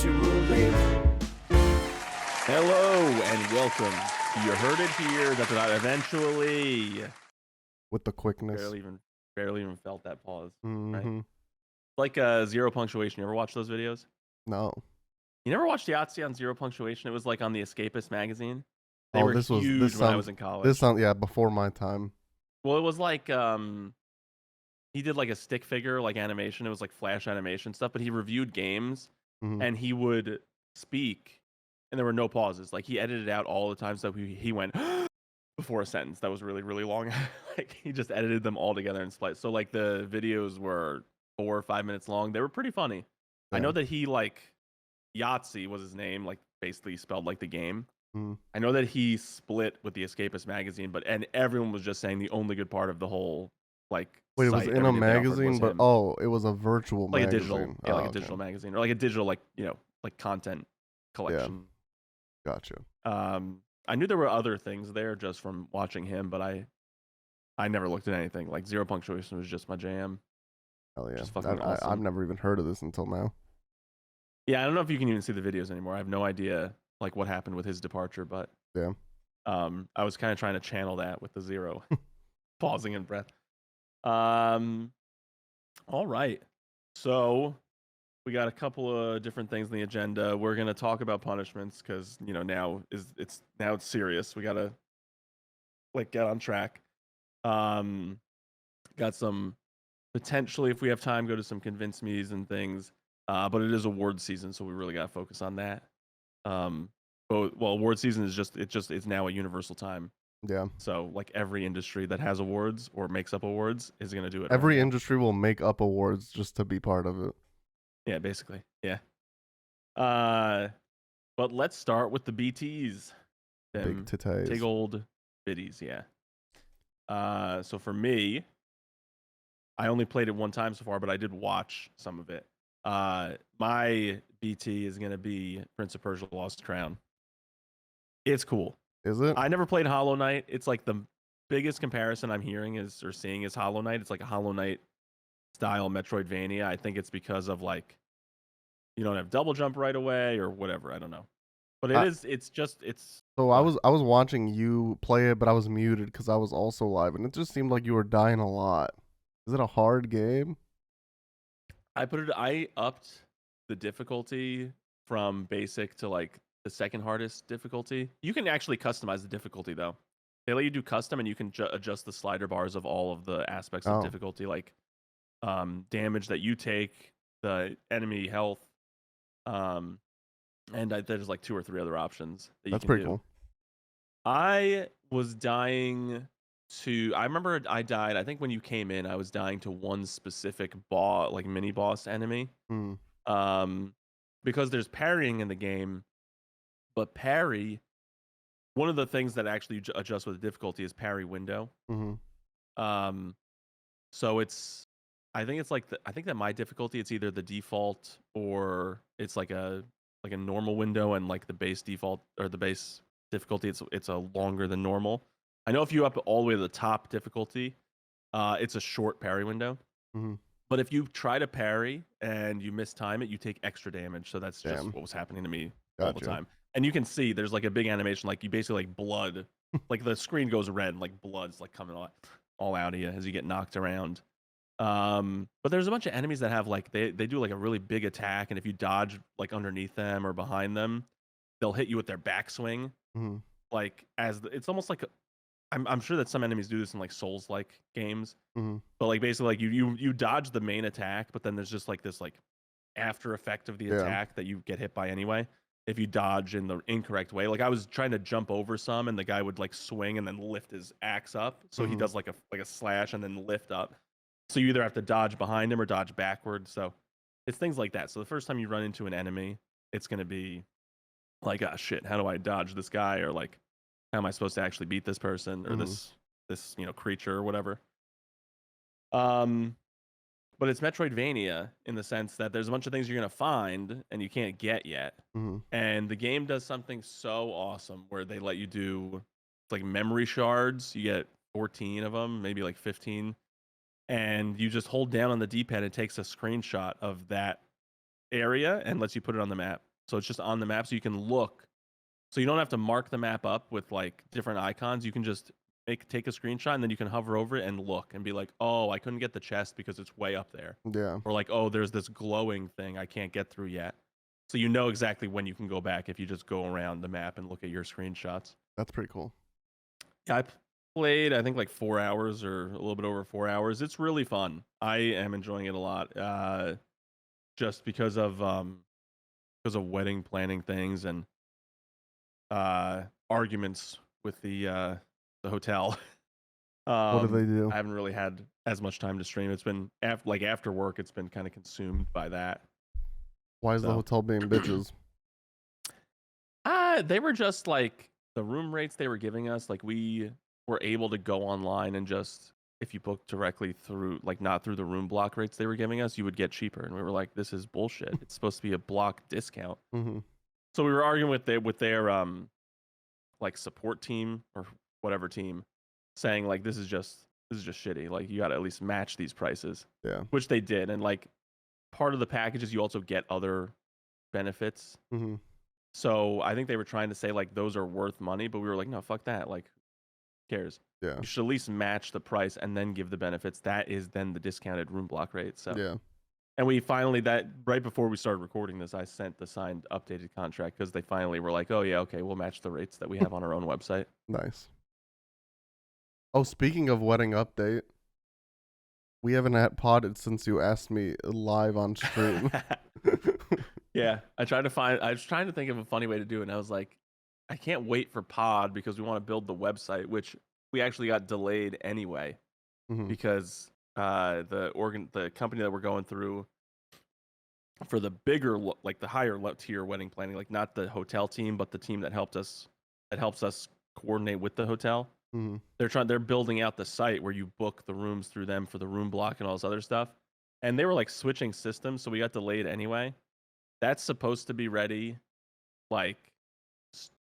eventually. Hello and welcome. You heard it here. That's about eventually. With the quickness. Barely even felt that pause. Mm-hmm. Right? Like zero punctuation. You ever watch those videos? No. You never watched Yahtzee on zero punctuation? It was like on the Escapist magazine. They Oh, were this was huge this when I sounds was in college. this sounds before my time. Well, it was like he did like a stick figure like animation. It was like flash animation stuff, but he reviewed games Mhm. and he would speak and there were no pauses. Like he edited out all the time, so he went before a sentence that was really, really long. Like he just edited them all together and spliced. So like the videos were 4 or 5 minutes long. They were pretty funny. I know Yeah. that he like Yahtzee was his name, like basically spelled like the game. Mhm. I know that he split with the Escapist magazine, and everyone was just saying the only good part of the whole like Wait, it was site, in a everything they offered was magazine, but him. it was a virtual Like a magazine. digital, Oh, like a okay. digital magazine or like a digital like like content collection. Gotcha. I knew there were other things there just from watching him, but I never looked at anything. Like zero punctuation was just my jam. Hell yeah. Just fucking awesome. I've never even heard of this until now. Yeah, I don't know if you can even see the videos anymore. I have no idea like what happened with his departure, but Yeah. I was kind of trying to channel that with the zero pausing and breath. All right. So we got a couple of different things in the agenda. We're gonna talk about punishments because now it's serious. We gotta like get on track. Got some potentially, if we have time, go to some convince me's and things. But it is award season, so we really gotta focus on that. Award season is it's now a universal time. Yeah. So like every industry that has awards or makes up awards is gonna do it. Every right now. industry will make up awards just to be part of it. Yeah, basically. Yeah. But let's start with the BTs. Big tittays. Big old biddies, yeah. So for me, I only played it one time so far, but I did watch some of it. My BT is gonna be Prince of Persia: Lost Crown. It's cool. Is it? I never played Hollow Knight. It's like the biggest comparison I'm hearing is Hollow Knight. It's like a Hollow Knight style Metroidvania. I think it's because of like you don't have double jump right away or whatever. I don't know. But it's So I was watching you play it, but I was muted because I was also live, and it just seemed like you were dying a lot. Is it a hard game? I upped the difficulty from basic to like the second hardest difficulty. You can actually customize the difficulty though. They let you do custom, and you can adjust the slider bars of all of the aspects of difficulty, like damage that you take, the enemy health, and there's like 2 or 3 other options that you That's can pretty do. cool. I was dying to. I remember I died. I think when you came in, I was dying to one specific boss, like mini boss enemy. Because there's parrying in the game, but parry. One of the things that actually adjusts with the difficulty is parry window. So it's. I think it's like I think that my difficulty it's either the default or it's like a normal window, and like the base default or the base difficulty it's a longer than normal. I know if you up it all the way to the top difficulty, it's a short parry window. But if you try to parry and you mistime it, you take extra damage. So that's just what was happening to me all the time. And you can see there's like a big animation, like you basically like blood, like the screen goes red, and like blood's like coming all out of you as you get knocked around. But there's a bunch of enemies that have like they do like a really big attack, and if you dodge like underneath them or behind them, they'll hit you with their backswing. Like it's almost like I'm sure that some enemies do this in like Souls like games, but like basically like you dodge the main attack, but then there's just like this like after effect of the attack that you get hit by anyway if you dodge in the incorrect way. Like I was trying to jump over some, and the guy would like swing and then lift his axe up, so he does like a slash and then lift up. So you either have to dodge behind him or dodge backwards. So it's things like that. So the first time you run into an enemy, it's gonna be like, ah, shit, how do I dodge this guy? Or like, how am I supposed to actually beat this person or this creature or whatever? But it's Metroidvania in the sense that there's a bunch of things you're gonna find and you can't get yet. And the game does something so awesome where they let you do like memory shards. You get 14 of them, maybe like 15. And you just hold down on the D-pad. It takes a screenshot of that area and lets you put it on the map. So it's just on the map, so you can look. So you don't have to mark the map up with like different icons. You can just take a screenshot and then you can hover over it and look and be like, oh, I couldn't get the chest because it's way up there. Yeah. Or like, oh, there's this glowing thing I can't get through yet. So you know exactly when you can go back if you just go around the map and look at your screenshots. That's pretty cool. Yeah, I played I think like 4 hours or a little bit over 4 hours. It's really fun. I am enjoying it a lot. Just because of wedding planning things and arguments with the hotel. What do they I do? haven't really had as much time to stream. It's been after work. It's been kind of consumed by that. Why is the So hotel being bitches? they were just like the room rates they were giving us. Like we were able to go online and just if you booked directly through like not through the room block rates they were giving us, you would get cheaper. And we were like, this is bullshit. It's supposed to be a block discount. Mm-hmm. So we were arguing with their like support team or whatever team, saying like this is just shitty. Like you got to at least match these prices. Yeah. Which they did, and like part of the package is you also get other benefits. Mm-hmm. So I think they were trying to say like those are worth money, but we were like, no, fuck that. Like, who cares? Yeah. You should at least match the price and then give the benefits. That is then the discounted room block rate. So Yeah. and we finally that right before we started recording this, I sent the signed updated contract because they finally were like, oh yeah, okay, we'll match the rates that we have on our own website. Nice. Oh, speaking of wedding update, we haven't had podded since you asked me live on stream. Yeah, I was trying to think of a funny way to do it, and I was like, I can't wait for pod because we want to build the website, which we actually got delayed anyway Mm-hmm. because the company that we're going through for the bigger like the higher tier wedding planning, like not the hotel team, but the team that helps us coordinate with the hotel. Mm-hmm. They're building out the site where you book the rooms through them for the room block and all this other stuff. And they were like switching systems, so we got delayed anyway. That's supposed to be ready like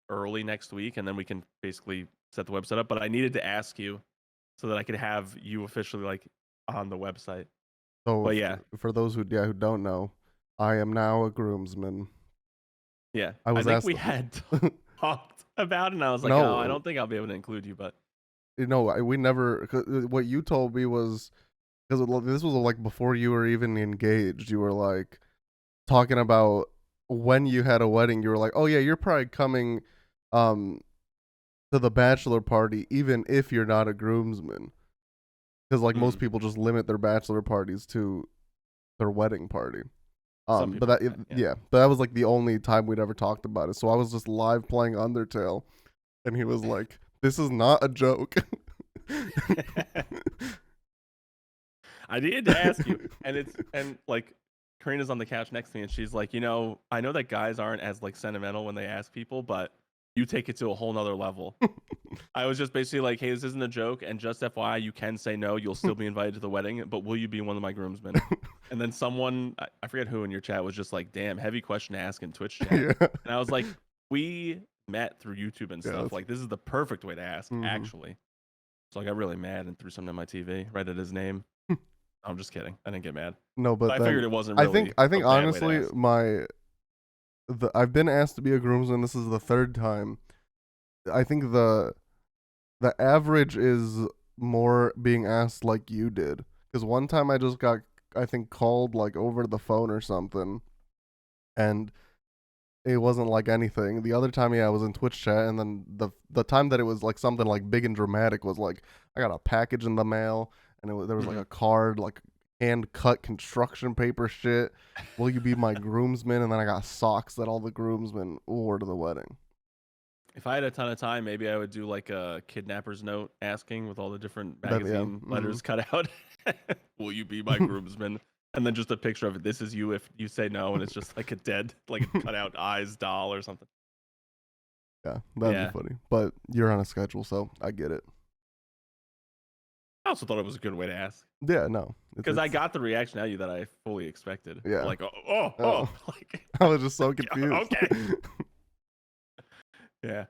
early next week, and then we can basically set the website up. But I needed to ask you so that I could have you officially like on the website. So, but yeah, for those who don't know, I am now a groomsman. yeah. I think we had talked about it, and I was like, No. oh, I don't think I'll be able to include you. But we never. What you told me was because this was like before you were even engaged. You were like talking about when you had a wedding. You were like, oh yeah, you're probably coming to the bachelor party even if you're not a groomsman, because like most people just limit their bachelor parties to their wedding party. But that but that was like the only time we'd ever talked about it. So I was just live playing Undertale, and he was like, this is not a joke. I needed to ask you, and like Karina's on the couch next to me, and she's like, I know that guys aren't as like sentimental when they ask people, but you take it to a whole nother level. I was just basically like, hey, this isn't a joke, and just FYI, you can say no. You'll still be invited to the wedding, but will you be one of my groomsmen? And then someone, I forget who in your chat, was just like, damn, heavy question to ask in Twitch chat. Yeah. And I was like, we met through YouTube and stuff. Like, this is the perfect way to ask, actually. So I got really mad and threw something on my TV right at his name. I'm just kidding. I didn't get mad. No, but I figured it wasn't really I think honestly, I've been asked to be a groomsman. This is the third time. I think the average is more being asked like you did. Because one time I just got, I think, called like over the phone or something, and it wasn't like anything. The other time, I was in Twitch chat, and then the time that it was like something like big and dramatic was like I got a package in the mail, and there was like a card, like hand cut construction paper shit. Will you be my groomsman? And then I got socks that all the groomsmen wore to the wedding. If I had a ton of time, maybe I would do like a kidnapper's note asking with all the different magazine letters cut out. Will you be my groomsman? And then just a picture of it. This is you if you say no, and it's just like a dead, like a cut out eyes doll or something. Yeah, that'd be funny. But you're on a schedule, so I get it. I also thought it was a good way to ask. Yeah, no. Because I got the reaction out of you that I fully expected. Yeah. Like, oh. Like, I was just so confused. Okay. Yeah.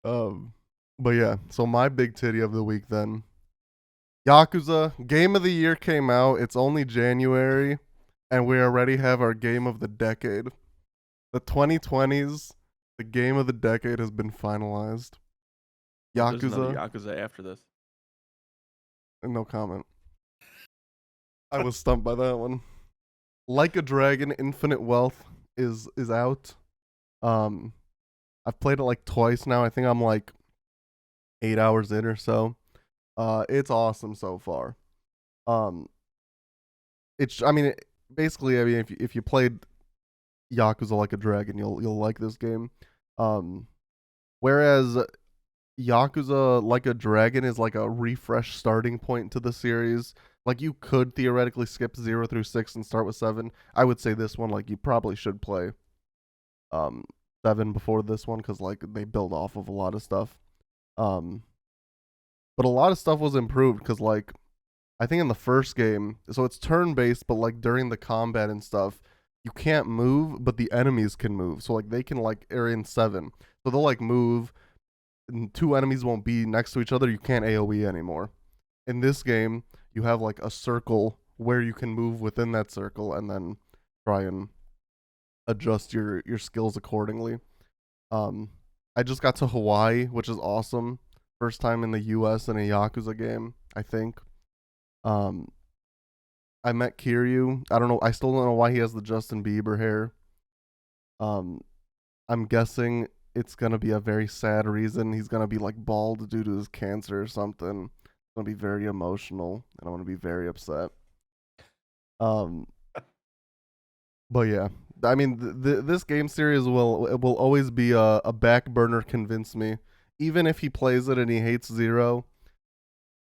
But yeah, so my big titty of the week then. Yakuza Game of the Year came out. It's only January, and we already have our Game of the Decade. The 2020s, the game of the decade has been finalized. There's another Yakuza, Yakuza after this. and no comment. I was stumped by that one. Like a Dragon, Infinite Wealth is out. Um, I've played it like twice now. I think I'm like 8 hours in or so. It's awesome so far. Um, it's I mean, basically, I mean, if you played Yakuza Like a Dragon, you'll like this game. Um, whereas Yakuza Like a Dragon is like a refresh starting point to the series. Like you could theoretically skip 0 through 6 and start with 7. I would say this one like you probably should play um 7 before this one because like they build off of a lot of stuff. Um, but a lot of stuff was improved because like I think in the first game, so it's turn based, but like during the combat and stuff, you can't move, but the enemies can move. So like they can like area in 7, so they'll like move and two enemies won't be next to each other, you can't AoE anymore. In this game, you have like a circle where you can move within that circle and then try and adjust your skills accordingly. Um, I just got to Hawaii, which is awesome. First time in the U.S. in a Yakuza game, I think. Um, I met Kiryu. I don't know. I still don't know why he has the Justin Bieber hair. Um, I'm guessing it's gonna be a very sad reason. He's gonna be like bald due to his cancer or something. It's gonna be very emotional, and I'm gonna be very upset. Um, but yeah, I mean, this game series will always be a back burner. Convince me, even if he plays it and he hates Zero,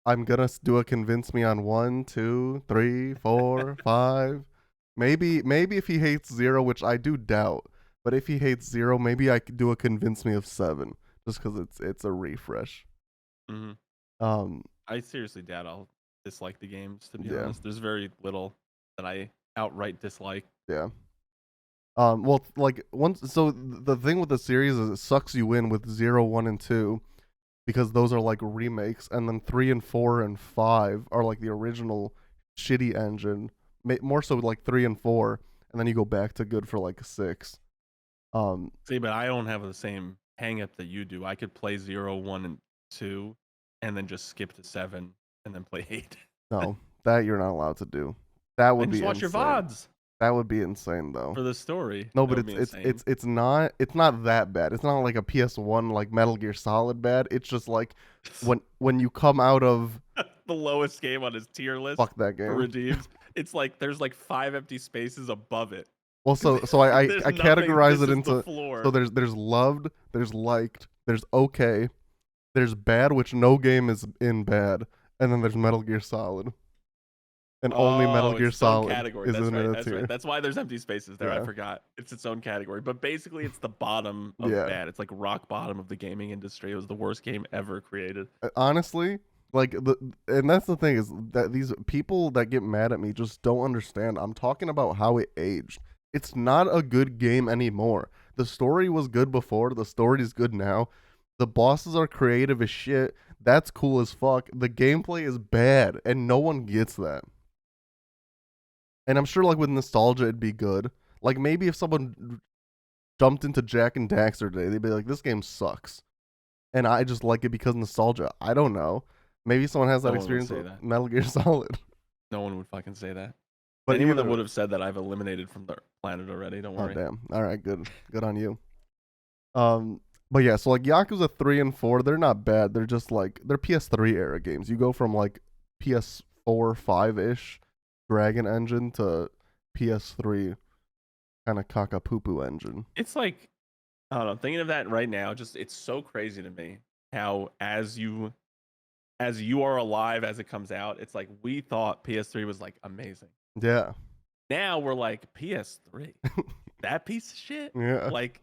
I'm gonna do a convince me on 1, 2, 3, 4, 5. Maybe if he hates Zero, which I do doubt, but if he hates Zero, maybe I could do a convince me of 7, just because it's a refresh. Mm-hmm. Um, I seriously doubt I'll dislike the games. To be yeah, honest, there's very little that I outright dislike. yeah. Well, like once, so the thing with the series is it sucks you in with 0, 1, and 2 because those are like remakes, and then 3 and 4 and 5 are like the original shitty engine. More so like 3 and 4, and then you go back to good for like 6. See, but I don't have the same hang up that you do. I could play 0, 1, and 2, and then just skip to 7, and then play 8. No, that you're not allowed to do. That would And be just watch your insane. VODs That would be insane though. for the story. No, That but would be insane. it's not that bad. It's not like a PS1 like Metal Gear Solid bad. It's just like when you come out of The lowest game on his tier list fuck that for game. redeems, it's like there's like 5 empty spaces above it. Well, so I There's categorize this it is the into floor. so there's loved, there's liked, there's okay, there's bad, which no game is in bad, and then there's Metal Gear Solid. And only Metal Oh, Gear it's its own Solid category. is That's in right. a That's right. tier. That's why there's empty spaces there. I Yeah. forgot. It's its own category. But basically, it's the bottom of Yeah. bad. It's like rock bottom of the gaming industry. It was the worst game ever created. Honestly, like and that's the thing is that these people that get mad at me just don't understand. I'm talking about how it aged. It's not a good game anymore. The story was good before, the story is good now. The bosses are creative as shit. That's cool as fuck. The gameplay is bad and no one gets that. And I'm sure like with nostalgia it'd be good. Like maybe if someone jumped into Jack and Daxter today, they'd be like, this game sucks. And I just like it because nostalgia. I don't know. Maybe someone has that No one would experience say with that. Metal Gear Solid. No one would fucking say that. But Anyone either that would have said that, I've eliminated from the planet already. Don't oh worry. damn. All right, good. Good on you. But yeah, so like Yakuza 3 and 4, they're not bad. They're just like they're PS3 era games. You go from like PS4, 5-ish Dragon engine to PS3 kind of caca-poo-poo engine. It's like, I don't know. Thinking of that right now, just it's so crazy to me how as you are alive as it comes out, it's like we thought PS3 was like amazing. Yeah. Now we're like PS3, that piece of shit. Yeah. Like,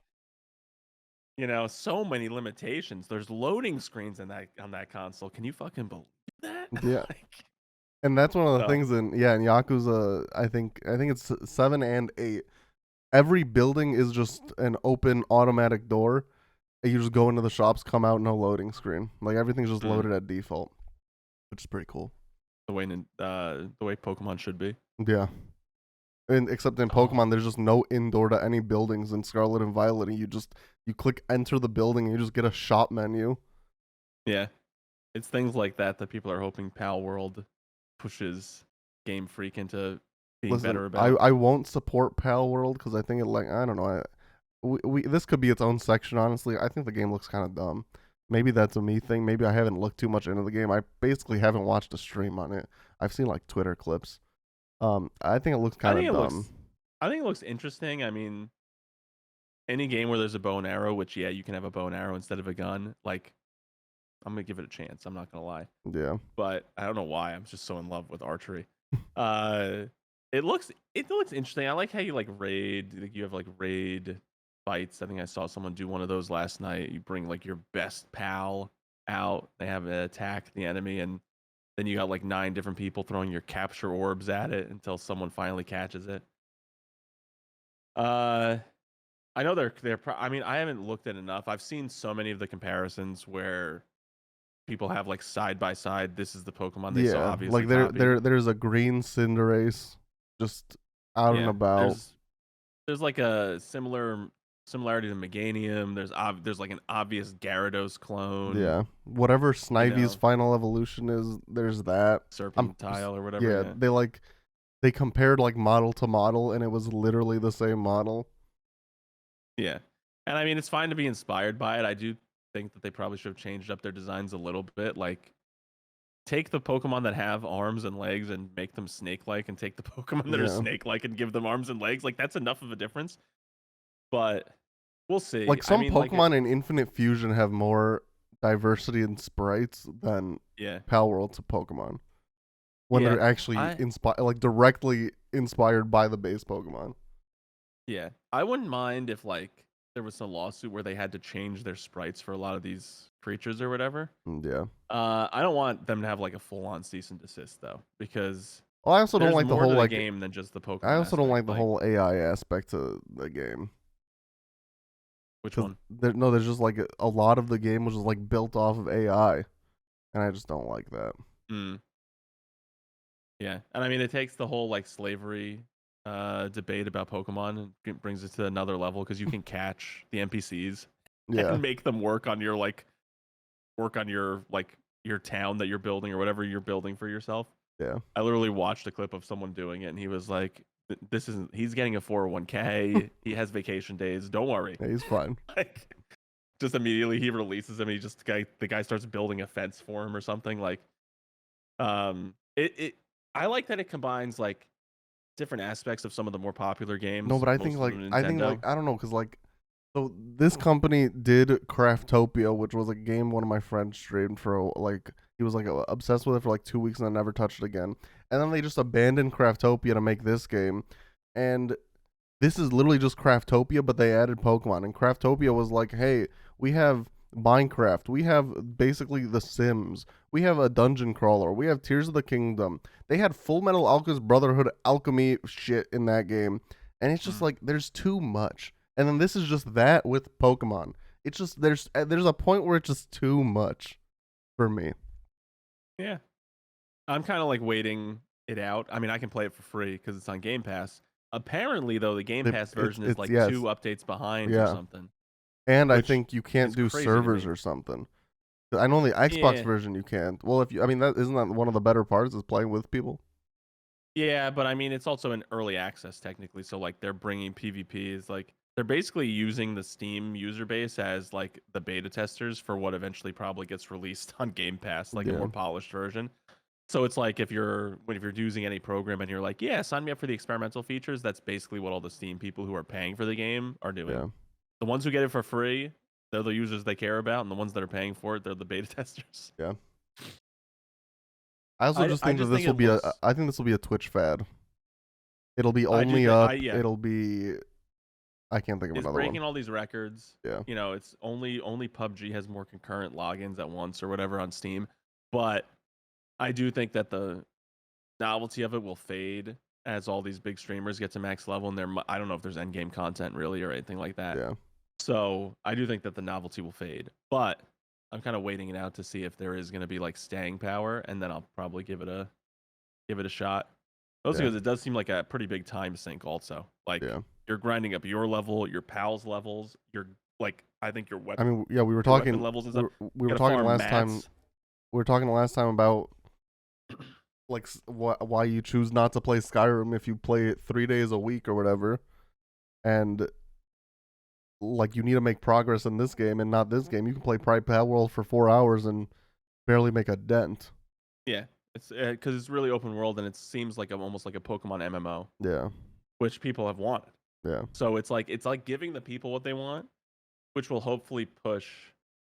so many limitations. There's loading screens in that on that console. Can you fucking believe that? Yeah. Like, And that's one of the so, things in Yakuza, I think it's 7 and 8. Every building is just an open automatic door. And you just go into the shops, come out, no loading screen. Like everything's just loaded at default, which is pretty cool. the way Pokemon should be. Yeah. And except in Oh, Pokemon, there's just no indoor to any buildings in Scarlet and Violet. And you click enter the building and you just get a shop menu. yeah. It's things like that that people are hoping Palworld pushes Game Freak into being Listen, better I about. I won't support Palworld because I think it like I don't know. We this could be its own section. Honestly, I think the game looks kind of dumb. Maybe that's a me thing. Maybe I haven't looked too much into the game. I basically haven't watched a stream on it. I've seen like Twitter clips. I think it looks I kind think of it dumb. looks I think it looks interesting. I mean, any game where there's a bow and arrow, which yeah, you can have a bow and arrow instead of a gun, like I'm gonna give it a chance. I'm not gonna lie. Yeah, But I don't know why. I'm just so in love with archery. Uh it looks interesting. I like how you like raid. Like you have like raid fights. I think I saw someone do one of those last night. You bring like your best pal out. They have an attack the enemy, and then you got like 9 different people throwing your capture orbs at it until someone finally catches it. Uh, I know I mean, I haven't looked at enough. I've seen so many of the comparisons where people have like side by side. This is the Pokemon they so yeah. obviously Like there copied. there there's a green Cinderace just out and Yeah, about. there's like a similarity to Meganium. There's like an obvious Gyarados clone. Yeah, whatever You Snivy's know, final evolution is, there's that. I'm Serpentile or whatever. yeah. Yeah, They compared like model to model, and it was literally the same model. yeah. And I mean, it's fine to be inspired by it. I do think that they probably should have changed up their designs a little bit. Like, take the Pokemon that have arms and legs and make them snake-like, and take the Pokemon that are Yeah, snake-like and give them arms and legs. Like, that's enough of a difference. But we'll see. like I some mean, like, Pokemon in Infinite Fusion have more diversity in sprites than yeah, Palworld's Pokemon when yeah. they're actually I like directly inspired by the base Pokemon. Yeah, I wouldn't mind if like there was a lawsuit where they had to change their sprites for a lot of these creatures or whatever. Yeah. I don't want them to have like a full-on cease and desist though, because Well, I also don't there's like the more to whole the like. game than just the I Pokemon also don't aspect. like the Like, whole AI aspect to the game. which Because one? there's just like a lot of the game was just like built off of AI, and I just don't like that. Mm, yeah, and I mean it takes the whole like slavery debate about Pokemon and brings it to another level because you can catch the NPCs Yeah, and make them work on your town that you're building or whatever you're building for yourself. yeah, I literally watched a clip of someone doing it, and he was like, "This isn't. He's getting a 401k. He has vacation days. Don't worry." yeah, he's fine. Like, just immediately he releases him. And the guy starts building a fence for him or something. Like, it. I like that it combines like different aspects of some of the more popular No, games, but most of them Nintendo. I don't know, cause like so this company did Craftopia, which was a game one of my friends streamed for like he was like obsessed with it for like 2 weeks and then never touched it again. And then they just abandoned Craftopia to make this game, and this is literally just Craftopia, but they added Pokemon. And Craftopia was like, hey, we have Minecraft, we have basically The Sims, we have a dungeon crawler, we have Tears of the Kingdom. They had Full Metal Alchemist Brotherhood alchemy shit in that game, and it's just Mm. like there's too much. And then this is just that with Pokemon. It's just there's a point where it's just too much for me. Yeah, I'm kind of like waiting it out. I mean, I can play it for free because it's on Game Pass. Apparently, though, the Game Pass version is It's like 2 yes, updates behind or yeah. something, And I which think you can't is do crazy to servers me. or something. I know the Xbox Yeah, version you can't. Well, if you, I mean, that isn't that one of the better parts is playing with people. yeah, but I mean, it's also in early access technically. So like, they're bringing PvPs. Like, they're basically using the Steam user base as like the beta testers for what eventually probably gets released on Game Pass, like a Yeah, more polished version. So it's like if you're using any program and you're like, yeah, sign me up for the experimental features. That's basically what all the Steam people who are paying for the game are doing. yeah, The ones who get it for free, they're the users they care about, and the ones that are paying for it, they're the beta testers. yeah. I also just I think that just think it looks. I think this will be a Twitch fad. It'll be I do only think I up. yeah. It'll be. I can't think of It's another one. breaking all these records. Yeah, You know, it's only PUBG has more concurrent logins at once or whatever on Steam. But I do think that the novelty of it will fade as all these big streamers get to max level, and I don't know if there's end game content really or anything like that. yeah. So I do think that the novelty will fade, but I'm kind of waiting it out to see if there is going to be like staying power, and then I'll probably give it a shot. Mostly Yeah. because it does seem like a pretty big time sink. Also, like Yeah. you're grinding up your level, your pals' levels, your like I think I mean, yeah, we were your weapon talking. levels and We stuff. were, we You were gotta talking farm last time. mats. We were talking last time about like why you choose not to play Skyrim if you play it 3 days a week or whatever, and like you need to make progress in this game and not this game. You can play Palworld for 4 hours and barely make a dent. Yeah, it's because it's really open world and it seems like almost like a Pokemon MMO, Yeah. which people have wanted. Yeah. So it's like giving the people what they want, which will hopefully push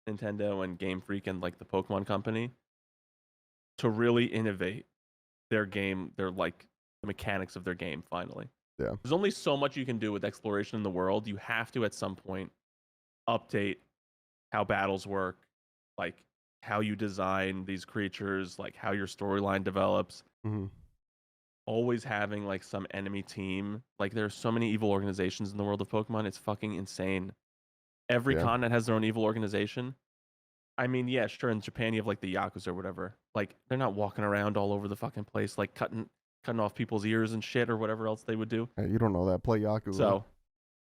Nintendo and Game Freak and like the Pokemon Company to really innovate their game, their like the mechanics of their game finally. Yeah. There's only so much you can do with exploration in the world. You have to at some point update how battles work, like how you design these creatures, like how your storyline develops. Mm-hmm. Always having like some enemy team. Like there's so many evil organizations in the world of Pokemon. It's fucking insane. Every Yeah. continent has their own evil organization. I mean, yeah, sure. In Japan, you have like the Yakuza or whatever. Like they're not walking around all over the fucking place, like cutting off people's ears and shit or whatever else they would do. Hey, you don't know that. Play Yakuza. So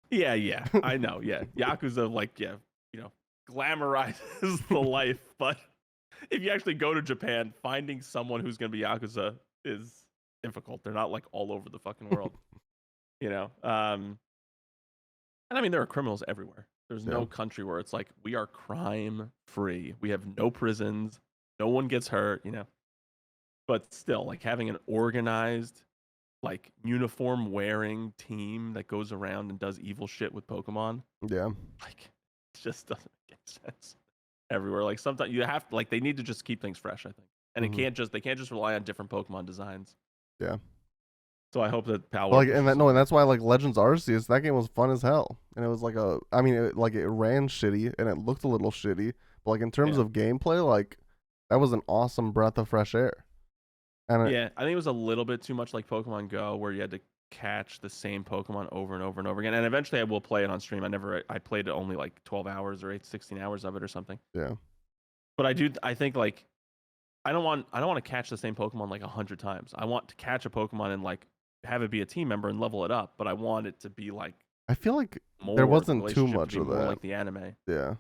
yeah, I know. Yeah, Yakuza, like you know, glamorizes the life. But if you actually go to Japan, finding someone who's gonna be Yakuza is difficult. They're not like all over the fucking world, you know. And I mean, there are criminals everywhere. There's Yeah. no country where it's like we are crime free. We have no prisons. No one gets hurt, you know. But still, like having an organized, like uniform wearing team that goes around and does evil shit with Pokemon, Yeah. like it just doesn't make sense everywhere. Like sometimes you have to, like they need to just keep things fresh, I think. And Mm-hmm. they can't just rely on different Pokemon designs. Yeah. So I hope that But Palworld like, and pushes that no, some and of that's why like Legends Arceus, that game was fun as hell, and it was like I mean, it ran shitty and it looked a little shitty, but like in terms Yeah. of gameplay, like that was an awesome breath of fresh air. And Yeah, I think it was a little bit too much like Pokemon Go, where you had to catch the same Pokemon over and over and over again. And eventually, I will play it on stream. I played it only like 12 hours or 16 hours of it or something. yeah, But I think like I don't want to catch the same Pokemon like 100 times. I want to catch a Pokemon and like have it be a team member and level it up. But I want it to be like I feel like there more the wasn't too relationship to much be of more that. like the anime. Yeah,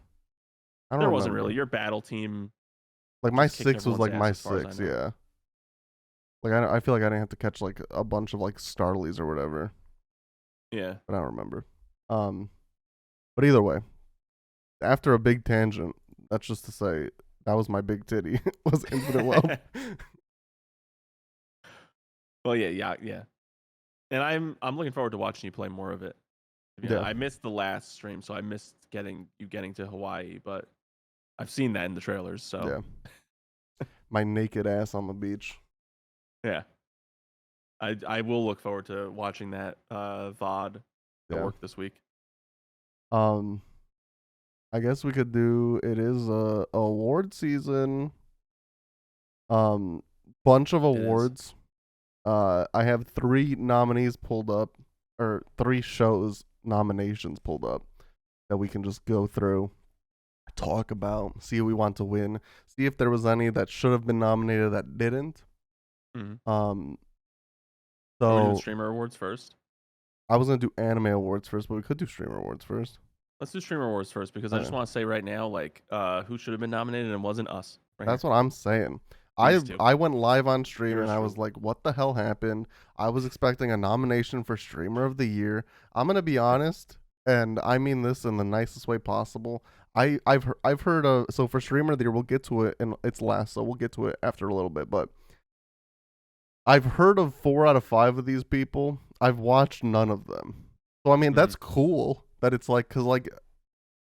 I don't There wasn't really. remember. Your battle team Like my just kicked 6 was everyone's like ass my as far as I 6, know. yeah. Like I feel like I didn't have to catch like a bunch of like Starlies or whatever, Yeah. but I don't remember. But either way, after a big tangent, that's just to say that was my big titty was Infinite Wealth. Well, yeah. And I'm looking forward to watching you play more of it. Yeah. I missed the last stream, so I missed getting to Hawaii, but I've seen that in the trailers. So Yeah. My naked ass on the beach. yeah. I will look forward to watching that VOD at Yeah. work this week. I guess we could do it is award season. Bunch of awards. I have 3 nominees pulled up, or 3 shows nominations pulled up that we can just go through, talk about, see who we want to win, see if there was any that should have been nominated that didn't. Mm-hmm. So Are we doing streamer awards first? I was gonna do anime awards first, but we could do streamer awards first. Let's do streamer awards first because I just want to say right now, like, who should have been nominated and wasn't us. Right That's here. what I'm saying. These two. I went live on stream Yours and I was truly. like, what the hell happened? I was expecting a nomination for Streamer of the Year. I'm gonna be honest, and I mean this in the nicest way possible. I've heard of, so for Streamer of the Year, we'll get to it and it's last, so we'll get to it after a little bit, but I've heard of 4 out of 5 of these people. I've watched none of them. So I mean, that's cool that it's like, cuz like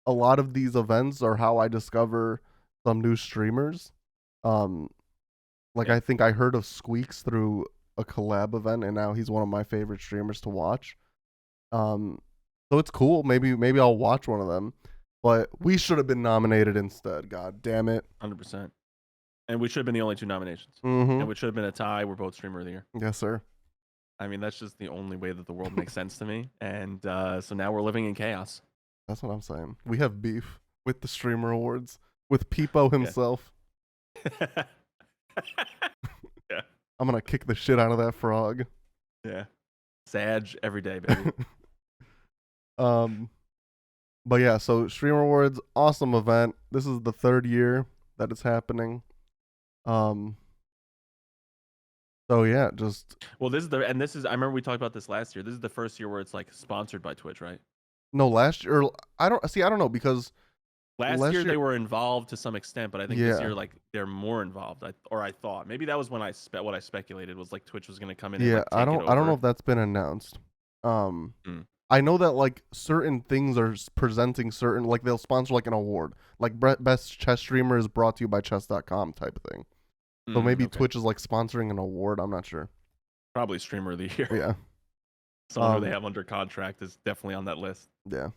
a lot of these events are how I discover some new streamers. Like I think I heard of Squeaks through a collab event, and now he's one of my favorite streamers to watch. So it's cool. Maybe I'll watch one of them. But we should have been nominated instead. God damn it. 100%. And we should have been the only 2 nominations. Mm-hmm. And we should have been a tie. We're both streamer of the year. Yes, sir. I mean, that's just the only way that the world makes sense to me. And so now we're living in chaos. That's what I'm saying. We have beef with the streamer awards with Peepo himself. Yeah. I'm gonna kick the shit out of that frog. Yeah. Sag every day, baby. um, but yeah, so Streamer Awards, awesome event. This is the 3rd year that it's happening. Um, so yeah, just Well, this is I remember we talked about this last year. This is the first year where it's like sponsored by Twitch, right? no last year. I don't know because Last last year year, they were involved to some extent, but I think this yeah, year like they're more involved. I thought maybe that was when what I speculated was like Twitch was going to come in and yeah. like take it I don't know over. if that's been announced. Um, Mm. I know that like certain things are presenting certain, like they'll sponsor like an award, like best chess streamer is brought to you by chess.com type of thing. So maybe Okay. Twitch is like sponsoring an award. I'm not sure. Probably streamer of the year. Yeah. Someone who they have under contract is definitely on that list. Yeah.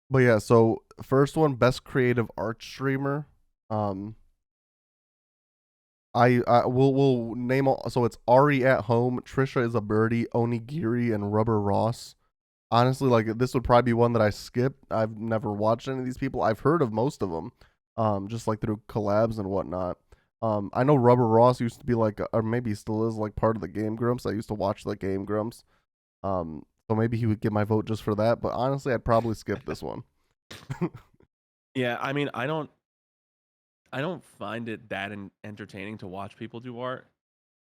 But yeah, so first one, best creative art streamer. Um, I will name all. So it's Ari at home, Trisha is a birdie, Onigiri, and Rubber Ross. Honestly, like this would probably be one that I skip. I've never watched any of these people. I've heard of most of them, just like through collabs and whatnot. I know Rubber Ross used to be like, or maybe he still is like part of the Game Grumps. I used to watch the Game Grumps. So maybe he would get my vote just for that. But honestly, I'd probably skip this one. Yeah, I mean, I don't find it that entertaining to watch people do art.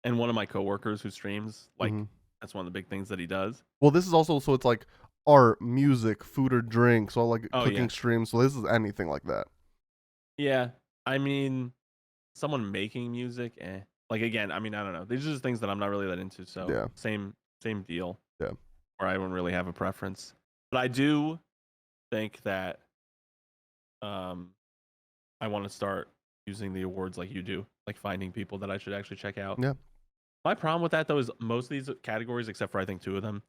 And one of my coworkers who streams, like Mhm. that's one of the big things that he does. Well, this is also, so it's like art, music, food or drink, so like Oh cooking yeah. streams. So this is anything like that. Yeah. I mean, someone making music, like again, I mean, I don't know. These are just things that I'm not really that into. So Yeah. same deal. Yeah. Where I don't really have a preference. But I do think that I want to start using the awards like you do, like finding people that I should actually check out. Yeah. My problem with that though is most of these categories, except for I think 2 of them,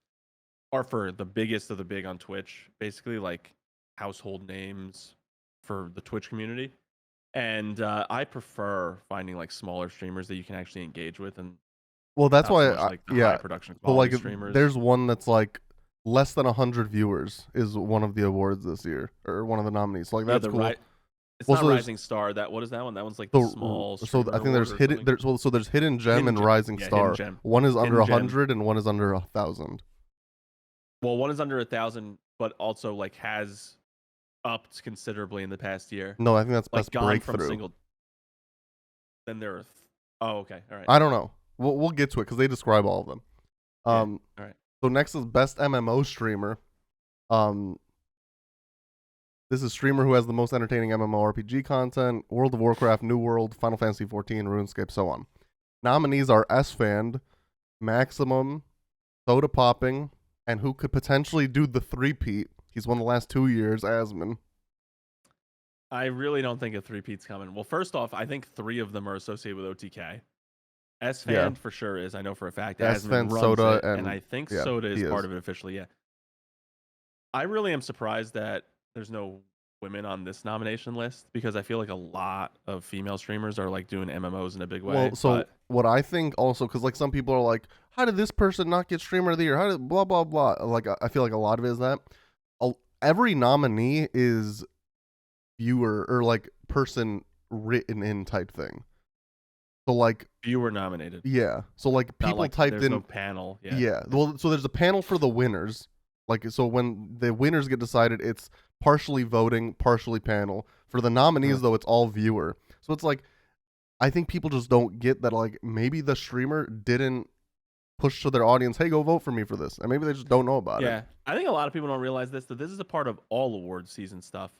are for the biggest of the big on Twitch, basically like household names for the Twitch community. And I prefer finding like smaller streamers that you can actually engage with, and Well, that's not so why, much like the high yeah. production But like, quality streamers. there's one that's like less than 100 viewers is one of the awards this year, or one of the nominees. So like that's cool. It's Well, not so Rising Star. What is that one? That one's like the small streamer I think there's award or hidden something. there's Hidden Gem Hidden and Gem. Rising Yeah, Star. Hidden Gem. One is under Hidden Gem. 100 and one is under 1,000. Well, one is under 1,000, but also like has upped considerably in the past year. No, I think that's Like best gone breakthrough. from single. Then there are. Oh, okay. All right. I don't know. We'll get to it because they describe all of them. All right. So next is best MMO streamer. This is streamer who has the most entertaining MMORPG content: World of Warcraft, New World, Final Fantasy 14, RuneScape, so on. Nominees are S-Fand, Maximum, Soda Popping, and who could potentially do the three-peat. He's won the last 2 years, Asmon. I really don't think a three-peat's coming. Well, first off, I think 3 of them are associated with OTK. S-Fan for sure is. I know for a fact. S-Fan, runs Soda, it, and I think Soda is part of it officially. Yeah. I really am surprised that there's no women on this nomination list, because I feel like a lot of female streamers are like doing MMOs in a big way. Well, so what I think also, because like some people are like, how did this person not get streamer of the year? How did blah blah blah? Like I feel like a lot of it is that every nominee is viewer or like person written in type thing. So like viewer nominated. Yeah. So like people like, typed there's in no panel. Yeah. Yeah. Well, so there's a panel for the winners. Like, so when the winners get decided, it's partially voting, partially panel. For the nominees, though, it's all viewer. So it's like, I think people just don't get that, like, maybe the streamer didn't push to their audience, hey, go vote for me for this. And maybe they just don't know about it. Yeah. I think a lot of people don't realize this, that this is a part of all award season stuff.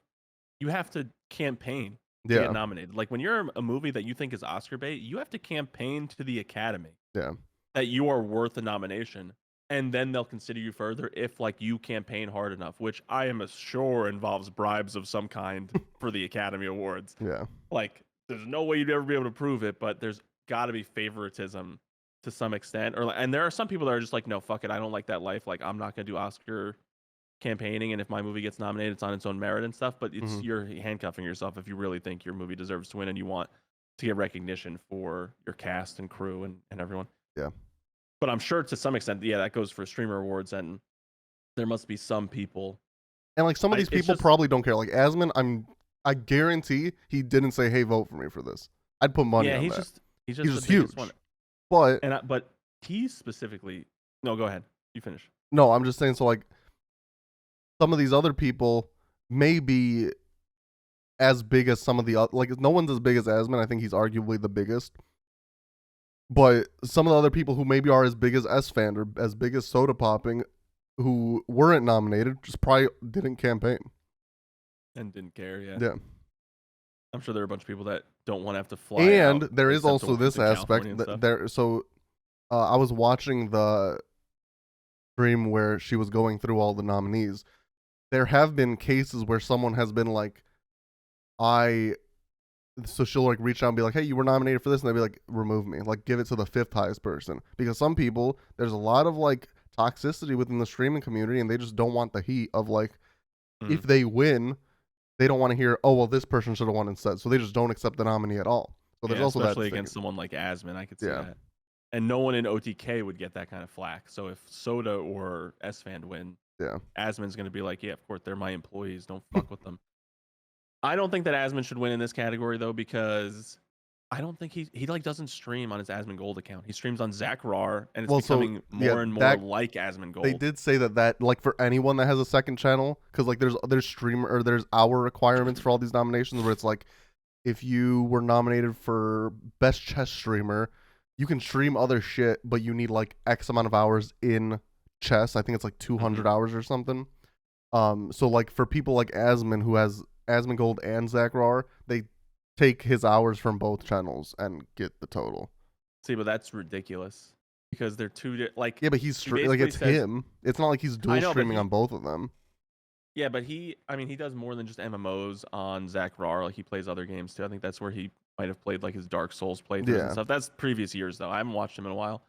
You have to campaign to get nominated. Like, when you're a movie that you think is Oscar bait, you have to campaign to the Academy. Yeah. That you are worth a nomination. And then they'll consider you further if like you campaign hard enough, which I am sure involves bribes of some kind for the Academy Awards. Yeah. Like, there's no way you'd ever be able to prove it, but there's got to be favoritism to some extent. And there are some people that are just like, no, fuck it, I don't like that life. Like, I'm not gonna do Oscar campaigning, and if my movie gets nominated, it's on its own merit and stuff. But it's you're handcuffing yourself if you really think your movie deserves to win and you want to get recognition for your cast and crew and everyone. Yeah. But I'm sure to some extent, yeah, that goes for streamer awards, and there must be some people. And like some of these people probably don't care. Like Asmon, I guarantee he didn't say, "Hey, vote for me for this." I'd put money on that. He's just huge. one. But he specifically. No, go ahead. You finish. No, I'm just saying. So like, some of these other people may be as big as some of the other. Like, no one's as big as Asmon. I think he's arguably the biggest. But some of the other people who maybe are as big as S-Fan or as big as Soda Popping, who weren't nominated, just probably didn't campaign. And didn't care. Yeah. Yeah. I'm sure there are a bunch of people that don't want to have to fly. And out, there is except to also work this in California aspect and that stuff. there. So I was watching the stream where she was going through all the nominees. There have been cases where someone has been like, so she'll like reach out and be like, hey, you were nominated for this, and they'll be like, remove me, like give it to the fifth highest person. Because some people, there's a lot of like toxicity within the streaming community, and they just don't want the heat of like, if they win, they don't want to hear, oh well, this person should have won instead, so they just don't accept the nominee at all. So there's also especially that against someone like Asmon, I could see Yeah. that. And no one in OTK would get that kind of flack. So if Soda or S-Fan win, Yeah. Asmon's going to be like, yeah, of course, they're my employees. Don't fuck with them. I don't think that Asmon should win in this category, though, because I don't think he like doesn't stream on his Asmon Gold account. He streams on Zach Rar, and it's Well, so, becoming yeah, more and more that- like Asmon Gold. They did say that like for anyone that has a second channel, because like there's streamer or there's hour requirements for all these nominations where it's like, if you were nominated for best chess streamer, you can stream other shit, but you need like X amount of hours in chess. I think it's like 200 hours or something. So like for people like Asmon, who has Asmon Gold and Zach Rar, they take his hours from both channels and get the total. See, but that's ridiculous because they're like. Yeah, but he's he like it's basically says- him. It's not like he's dual know, but streaming he- on both of them. Yeah, but he does more than just MMOs on Zach Rar. Like he plays other games too. I think that's where he might have played like his Dark Souls playthroughs Yeah. and stuff. That's previous years though. I haven't watched him in a while.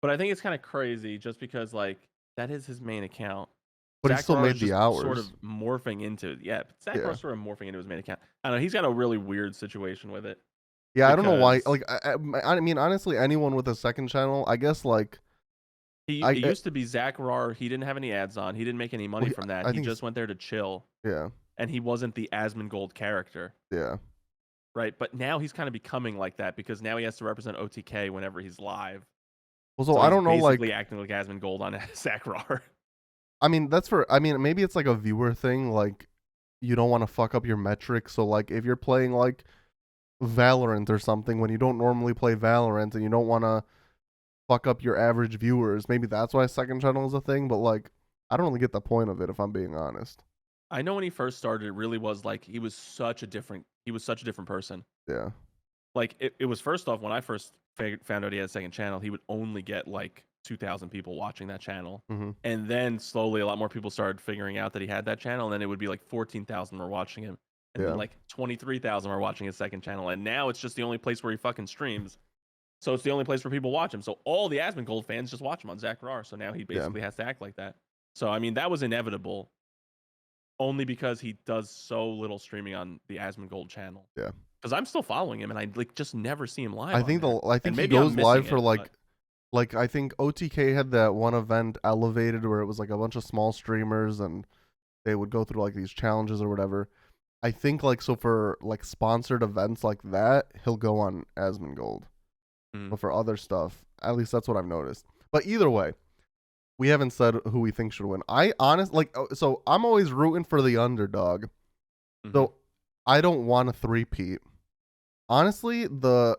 But I think it's kind of crazy just because like that is his main account. But he Zach still Rar made is the just hours. sort of morphing into Zach Yeah. Rar sort of morphing into his main account. I don't know. He's got a really weird situation with it. Yeah, I don't know why. because- Like, I mean, honestly, anyone with a second channel, I guess, like, It used to be Zach Rar. He didn't have any ads on. He didn't make any money Well, from that. I He think just went there to chill, yeah, and he wasn't the Asmon Gold character. yeah. Right, but now he's kind of becoming like that because now he has to represent OTK whenever he's live. Well, so I he's don't know, like, basically acting like Asmon Gold on Zach Rar. I mean, maybe it's like a viewer thing. Like, you don't want to fuck up your metrics. So, like, if you're playing like Valorant or something when you don't normally play Valorant and you don't want to fuck up your average viewers, maybe that's why second channel is a thing. But like, I don't really get the point of it if I'm being honest. I know when he first started, it really was like he was such a different person. Yeah, Like it was first off when I first found out he had a second channel, he would only get like 2,000 people watching that channel, and then slowly a lot more people started figuring out that he had that channel, and then it would be like 14,000 were watching him, and then like 23,000 were watching his second channel, and now it's just the only place where he fucking streams. So it's the only place where people watch him. So all the Asmon Gold fans just watch him on Zach Rar. So now he basically has to act like that. So I mean that was inevitable. Only because he does so little streaming on the Asmon Gold channel. Yeah. Because I'm still following him, and I like just never see him live. I think on there. he maybe I'm goes live missing for it, like I think OTK had that one event Elevated where it was like a bunch of small streamers and they would go through like these challenges or whatever. I think like so for like sponsored events like that, he'll go on Asmon Gold. But for other stuff, at least that's what I've noticed. But either way, we haven't said who we think should win. So I'm always rooting for the underdog. So I don't want a three-peat. Honestly, the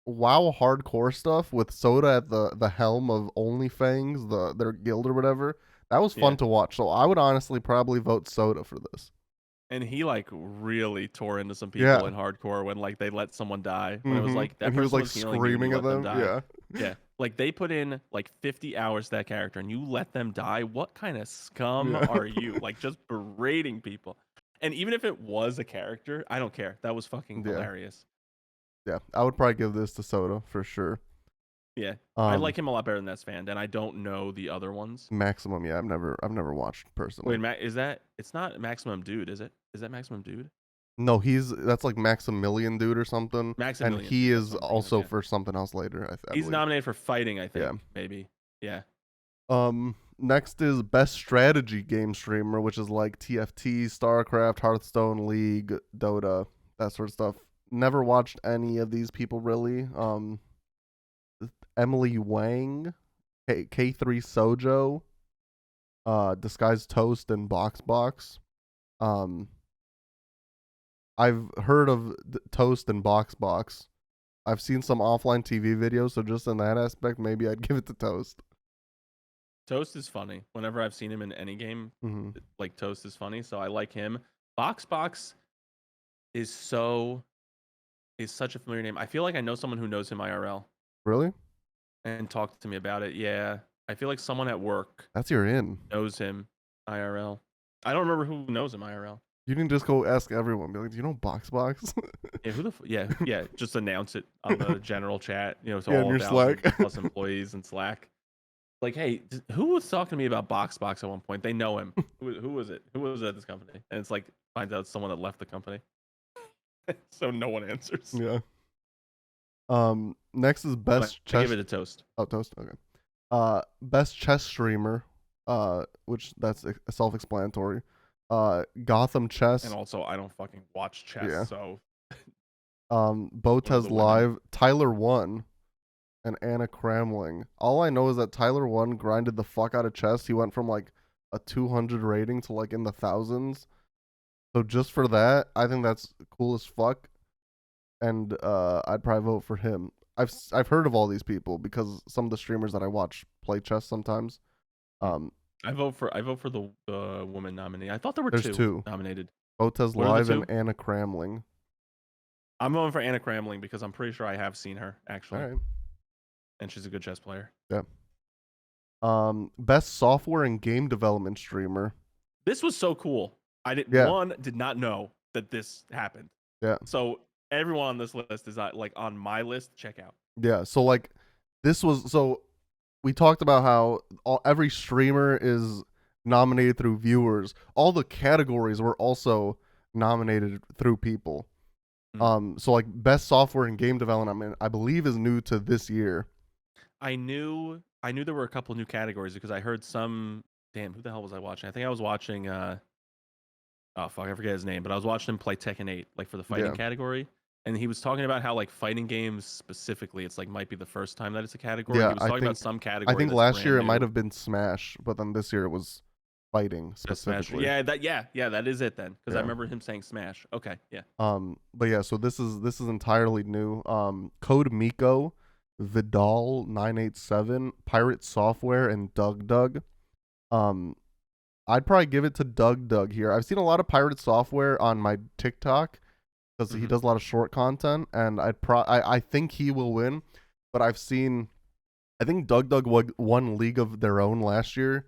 WoW hardcore stuff with Soda at the helm of OnlyFangs, their guild or whatever, that was fun to watch. So I would honestly probably vote Soda for this. And he like really tore into some people in hardcore when like they let someone die. When it was like that and he was person like healing you, screaming you at let them. die. Yeah. Yeah. Like they put in like 50 hours to that character and you let them die. What kind of scum Yeah. are you? Like just berating people. And even if it was a character, I don't care. That was fucking hilarious. Yeah. I would probably give this to Soda for sure. Yeah. I like him a lot better than S-Fan, and I don't know the other ones. Maximum, yeah. I've never watched personally. Wait, is that it's not Maximum Dude, is it? Is that Maximum Dude? No, that's like Maximilian Dude or something. Maximilian. And he is also okay. for something else later. I He's believe. nominated for fighting, I think. Maybe. Yeah. Next is best strategy game streamer, which is like TFT, StarCraft, Hearthstone, League, Dota, that sort of stuff. Never watched any of these people really. Emily Wang, K3 Sojo, Disguised Toast, and Box. Um, I've heard of Toast and Box. I've seen some offline TV videos, so just in that aspect, maybe I'd give it to Toast. Toast is funny. Whenever I've seen him in any game, Mm-hmm. like Toast is funny, so I like him. Box is such a familiar name. I feel like I know someone who knows him IRL Really? and talked to me about it. Yeah, I feel like someone at work That's your in. knows him IRL. I don't remember who knows him IRL. You can just go ask everyone. Be like, do you know Box? Yeah, yeah. Just announce it on the general chat. You know, to Yeah, in all your Slack. 1,000 plus employees in Slack. Like, hey, who was talking to me about Box at one point? They know him. Who was it? Who was at this company? And it's like finds out it's someone that left the company. So no one answers. Yeah. Next is But best I chess. give it a Toast. Oh, Toast. Okay. Best chess streamer. Which that's self-explanatory. Gotham Chess. And also, I don't fucking watch chess, Yeah. so Botez the women? Live. Tyler One. And Anna Cramling. All I know is that Tyler One grinded the fuck out of chess. He went from like a 200 rating to like in the thousands. So just for that, I think that's cool as fuck. And I'd probably vote for him. I've heard of all these people because some of the streamers that I watch play chess sometimes. I vote for the woman nominee. I thought there were There's two nominated. Botez What are the Live and two? Anna Cramling. I'm going for Anna Cramling because I'm pretty sure I have seen her actually, All right. and she's a good chess player. Yeah. Best software and game development streamer. This was so cool. I did Yeah. did not know that this happened. Yeah. So everyone on this list is like on my list. Check out. Yeah. So like, this was so. We talked about how every streamer is nominated through viewers. All the categories were also nominated through people. So like best software and game development, I believe, is new to this year. I knew there were a couple new categories because I heard some. Damn, who the hell was I watching? I think I was watching. Oh fuck, I forget his name, but I was watching him play Tekken 8, like for the fighting category, and he was talking about how like fighting games specifically, it's like might be the first time that it's a category. Yeah, He was I talking about think some category. I think that's last brand year it new. might have been Smash, but then this year it was fighting Just Smash. specifically. Yeah, that is it then, because I Yeah. remember him saying Smash. Okay, yeah. But yeah, so this is entirely new. Code Miko, Vidal 987, Pirate Software, and Doug. I'd probably give it to Doug here. I've seen a lot of Pirate Software on my TikTok because he does a lot of short content, and I think he will win. But I think Doug won League of Their Own last year,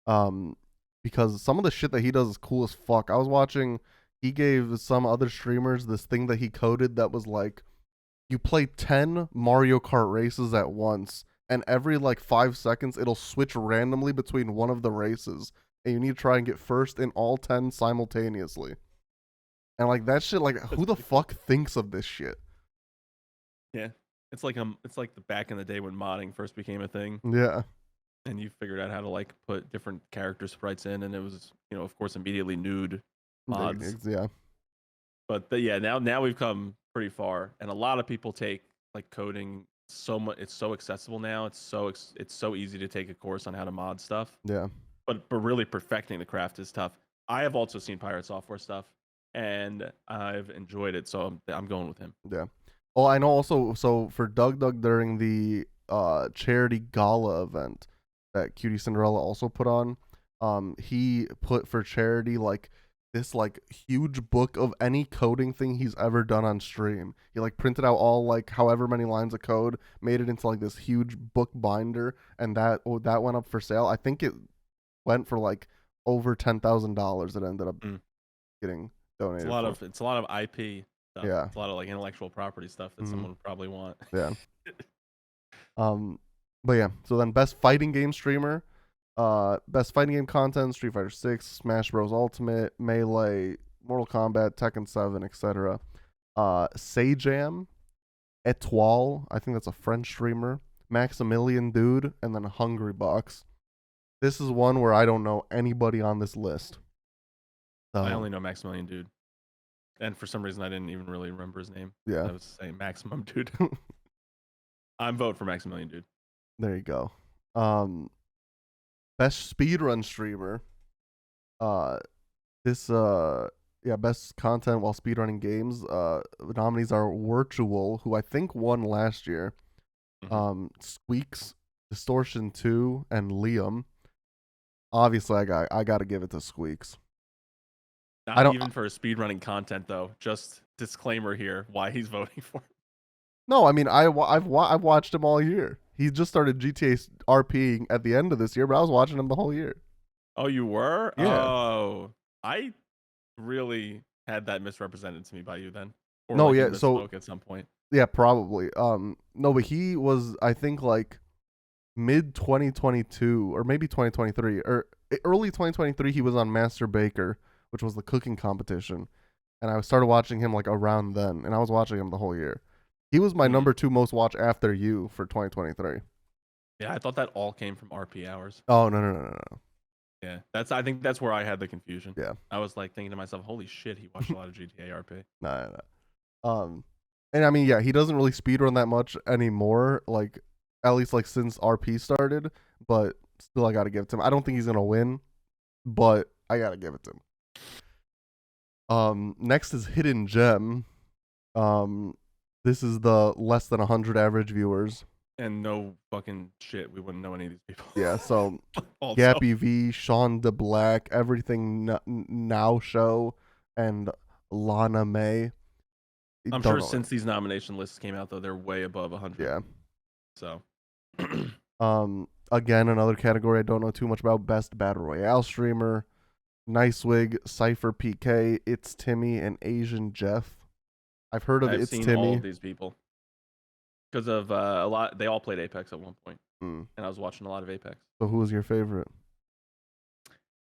because some of the shit that he does is cool as fuck. I was watching. He gave some other streamers this thing that he coded that was like, you play 10 Mario Kart races at once, and every like 5 seconds it'll switch randomly between one of the races, and you need to try and get first in all 10 simultaneously. And like that shit, like who the fuck thinks of this shit? Yeah. It's like the back in the day when modding first became a thing. Yeah. And you figured out how to like put different character sprites in, and it was, you know, of course, immediately nude mods. Yeah. But yeah, now we've come pretty far, and a lot of people take like coding so much. It's so accessible now. It's so easy to take a course on how to mod stuff. Yeah. But really perfecting the craft is tough. I have also seen Pirate Software stuff, and I've enjoyed it, so I'm going with him. Yeah. Oh, I know also, so for Doug during the charity gala event that Cutie Cinderella also put on, he put for charity like this like huge book of any coding thing he's ever done on stream. He like printed out all like however many lines of code, made it into like this huge book binder, and that went up for sale. I think it went for like over $10,000. It ended up getting donated. It's a lot of IP stuff. Yeah. It's a lot of like intellectual property stuff that someone would probably want. Yeah. But yeah, so then best fighting game streamer, best fighting game content: Street Fighter 6, Smash Bros Ultimate, Melee, Mortal Kombat, Tekken 7, etc. Sajam, Etoile, I think that's a French streamer, Maximilian Dude, and then Hungry Box. This is one where I don't know anybody on this list. I only know Maximilian Dude, and for some reason I didn't even really remember his name. Yeah, I was saying Maximum Dude. I'm vote for Maximilian Dude. There you go. Um, best speedrun streamer. Uh, this yeah, best content while speedrunning games. The nominees are Virtual, who I think won last year. Hmm. Squeaks, Distortion 2, and Liam. Obviously, I got to give it to Squeaks. I Not don't even for speedrunning content though. Just disclaimer here why he's voting for him. No, I mean I've watched him all year. He just started GTA RPing at the end of this year, but I was watching him the whole year. Oh, you were? Yeah. Oh, I really had that misrepresented to me by you then, or No, like you yeah. So misspoke at some point. yeah, probably. No, but he was I think like mid 2022 or maybe 2023 or early 2023. He was on Master Baker, which was the cooking competition, and I started watching him like around then, and I was watching him the whole year. He was my Hmm. number 2 most watched after you for 2023. Yeah, I thought that all came from RP hours. Oh no. Yeah, I think that's where I had the confusion. Yeah, I was like thinking to myself, "Holy shit, he watched a lot of GTA RP." no. And I mean, yeah, he doesn't really speedrun that much anymore. Like, at least like since RP started. But still, I gotta give it to him. I don't think he's gonna win, but I gotta give it to him. Next is Hidden Gem. Um, this is the less than 100 average viewers. And no fucking shit, we wouldn't know any of these people. Yeah, so Also, Gappy V, Sean DeBlack, Everything Now Show, and Lana May. I'm Don't sure know. since these nomination lists came out, though, they're way above 100. Yeah. So, Again, another category I don't know too much about. Best Battle Royale streamer. Nicewig, Cypher PK, It's Timmy, and Asian Jeff. I've heard of I've It's seen all Timmy. of these people because of a lot. They all played Apex at one point, Mm. and I was watching a lot of Apex. So who was your favorite?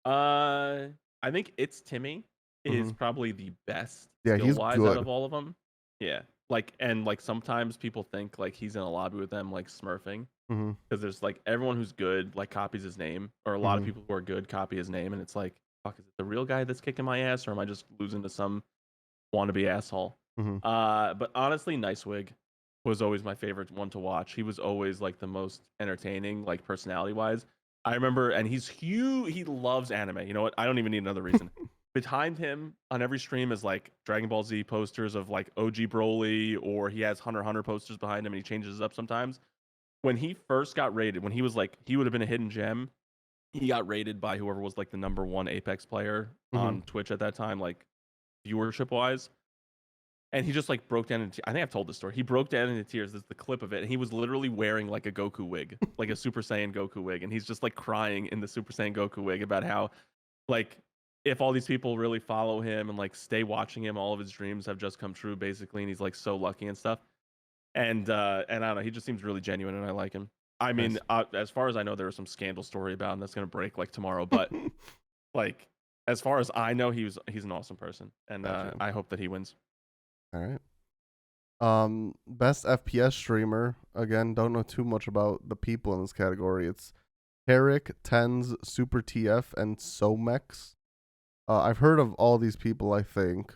I think It's Timmy is Mm-hmm. probably the best Yeah, skill he's wise out good. of all of them. Yeah, like sometimes people think like he's in a lobby with them like smurfing Mm-hmm. because there's like everyone who's good like copies his name, or a lot of Mm-hmm. people who are good copy his name, and it's like, fuck, is it the real guy that's kicking my ass, or am I just losing to some wannabe asshole? Mm-hmm. But honestly, Nicewig was always my favorite one to watch. He was always like the most entertaining, like personality wise. I remember, and he's huge. He loves anime. You know what? I don't even need another reason. Behind him on every stream is like Dragon Ball Z posters of like OG Broly, or he has Hunter x Hunter posters behind him, and he changes it up sometimes. When he first got rated, when he was like, he would have been a hidden gem. He got rated by whoever was like the number one Apex player Mm-hmm. on Twitch at that time, like viewership wise, and he just like broke down into, I think I've told this story. He broke down into tears. There's the clip of it, and he was literally wearing like a Goku wig, like a Super Saiyan Goku wig, and he's just like crying in the Super Saiyan Goku wig about how, like, if all these people really follow him and like stay watching him, all of his dreams have just come true, basically, and he's like so lucky and stuff. And I don't know, he just seems really genuine, and I like him. I mean, Nice. as far as I know, there was some scandal story about him that's gonna break like tomorrow, but like, as far as I know, he's an awesome person, and Gotcha. I hope that he wins. All right. Best FPS streamer. Again, don't know too much about the people in this category. It's Herrick, Tens, Super TF, and Somex. I've heard of all these people, I think.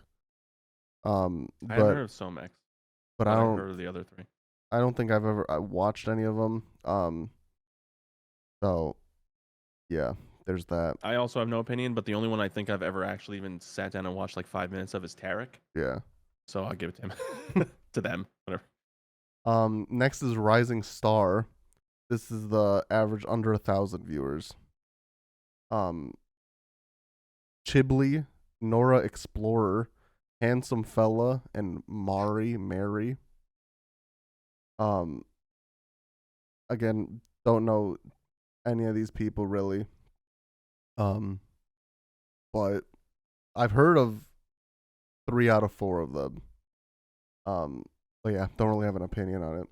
I haven't But heard of Somex, but but I've heard of the other three. I don't think I've ever watched any of them. So yeah, there's that. I also have no opinion, but the only one I think I've ever actually even sat down and watched like 5 minutes of is Tarek. Yeah. So I'll give it to him, to them, whatever. Next is Rising Star. This is the average under 1,000 viewers. Um, Chibli, Nora Explorer, Handsome Fella, and Mary. Um, again, don't know any of these people really. But I've heard of 3 out of 4 of them. But yeah, don't really have an opinion on it.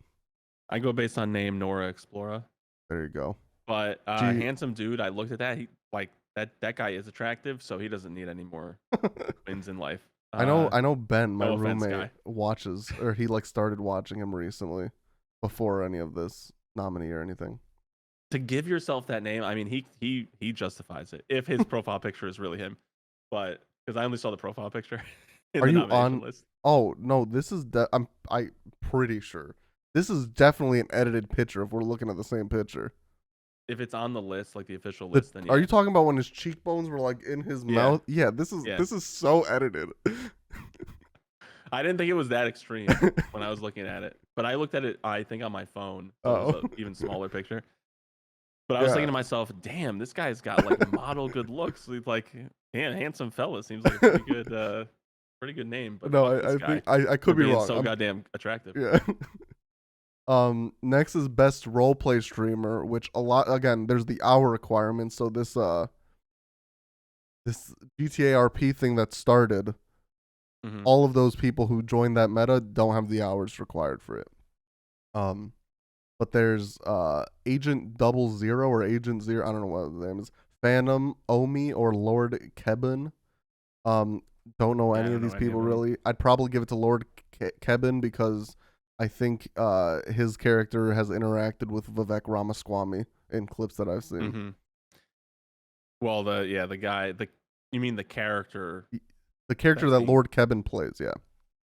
I go based on name, Nora Explorer. There you go. But G- handsome dude, I looked at that. He like that guy is attractive, so he doesn't need any more wins in life. I know Ben, my No offense, roommate, guy. watches or he like started watching him recently before any of this nominee or anything. To give yourself that name, I mean, he justifies it if his profile picture is really him. But because I only saw the profile picture in Are the you nomination on list. Oh, no, this is I'm pretty sure This is definitely an edited picture if we're looking at the same picture. If it's on the list, like the official list, then Are yeah. you talking about when his cheekbones were like in his Yeah. mouth? Yeah, this is Yeah. this is so edited. I didn't think it was that extreme when I was looking at it, but I looked at it, I think, on my phone, so it was Oh. an even smaller picture. But I was Yeah. thinking to myself, damn, this guy's got like model good looks. He's like, yeah, handsome fella. Seems like a pretty good name. But No, fuck this I guy think I for could be being wrong. so goddamn attractive. Yeah. Next is best roleplay streamer, which a lot again, there's the hour requirement, so this GTA RP thing that started, Hmm. all of those people who joined that meta don't have the hours required for it. Um but there's Agent Double Zero or Agent Zero, I don't know what the name is. Phantom, Omi, or Lord Kebin. Um, don't know Yeah, I any of don't know these any of people them. really. I'd probably give it to Lord Kebin because I think his character has interacted with Vivek Ramaswamy in clips that I've seen. Hmm. Well, the guy, you mean the character The character that's that being, Lord Kebin plays, yeah.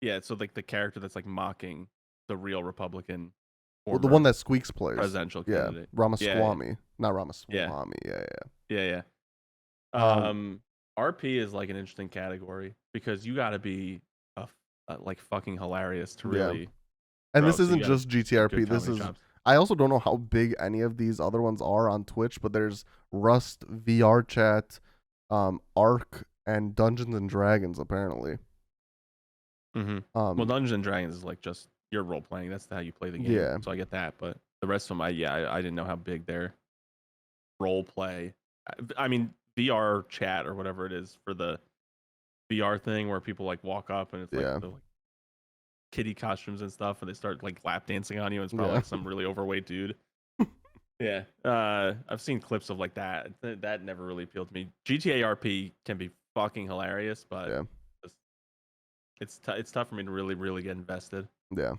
yeah, so like the character that's like mocking the real Republican Well, the one former that Squeaks plays, presidential yeah. candidate. Yeah, Ramaswamy, not yeah, Ramaswamy. Yeah, yeah, yeah. yeah. RP is like an interesting category because you got to be like fucking hilarious to Yeah. really And grow. this So you isn't got to just have GTRP. good This comedy is. chops. I also don't know how big any of these other ones are on Twitch, but there's Rust, VR Chat, Arc, and Dungeons and Dragons apparently. Hmm. Well, Um, Dungeons and Dragons is like just your role playing. That's how you play the game. yeah, So I get that, but the rest of them, I didn't know how big their role play. I mean, VR chat or whatever it is for the VR thing where people like walk up and it's like yeah, the kitty costumes and stuff, and they start like lap dancing on you. And it's probably yeah, like some really overweight dude. Yeah, I've seen clips of like that. That never really appealed to me. GTA RP can be fucking hilarious, but yeah, it's tough for me to really get invested. yeah.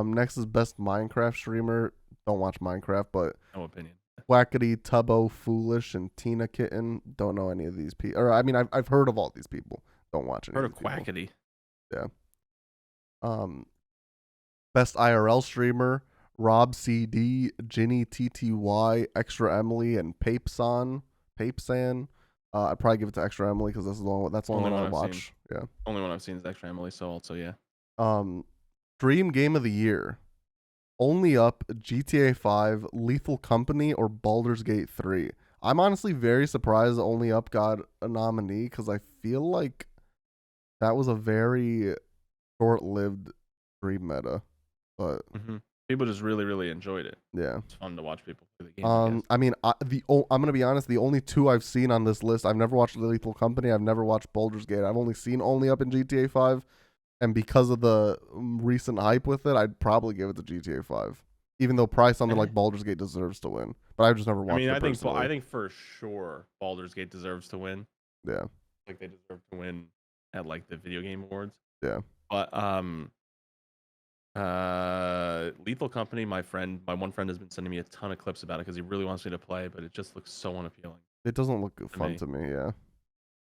Next is best Minecraft streamer. Don't watch Minecraft, but No opinion. Wackety, Tubbo, Foolish, and Tina Kitten. Don't know any of these people. Or I mean, I've heard of all these people. Don't watch any Heard of of these people. Quackity. Yeah. Um, Best IRL streamer, Rob CD, Ginny TTY, Extra Emily, and Papesan. Papesan. I'd probably give it to Extra Emily because that's the only Only one one I I've seen. watch. Yeah. Only one I've seen is Extra Emily. So also yeah. Um, Dream Game of the Year. Only Up, GTA 5, Lethal Company, or Baldur's Gate 3. I'm honestly very surprised Only Up got a nominee because I feel like that was a very short-lived Dream meta. But Hmm. People just really enjoyed it. yeah. It's fun to watch people play the game. I guess. I mean, I'm gonna be honest. The only two I've seen on this list, I've never watched Lethal Company. I've never watched Baldur's Gate. I've only seen Only Up in GTA 5, and because of the recent hype with it, I'd probably give it to GTA 5. Even though probably something Eh. like Baldur's Gate deserves to win, but I've just never I watched mean, it I personally. think for sure Baldur's Gate deserves to win. Yeah, Like they deserve to win at like the video game awards. yeah. But Lethal Company, my one friend has been sending me a ton of clips about it because he really wants me to play, but it just looks so unappealing It doesn't look to fun me. to me. Yeah,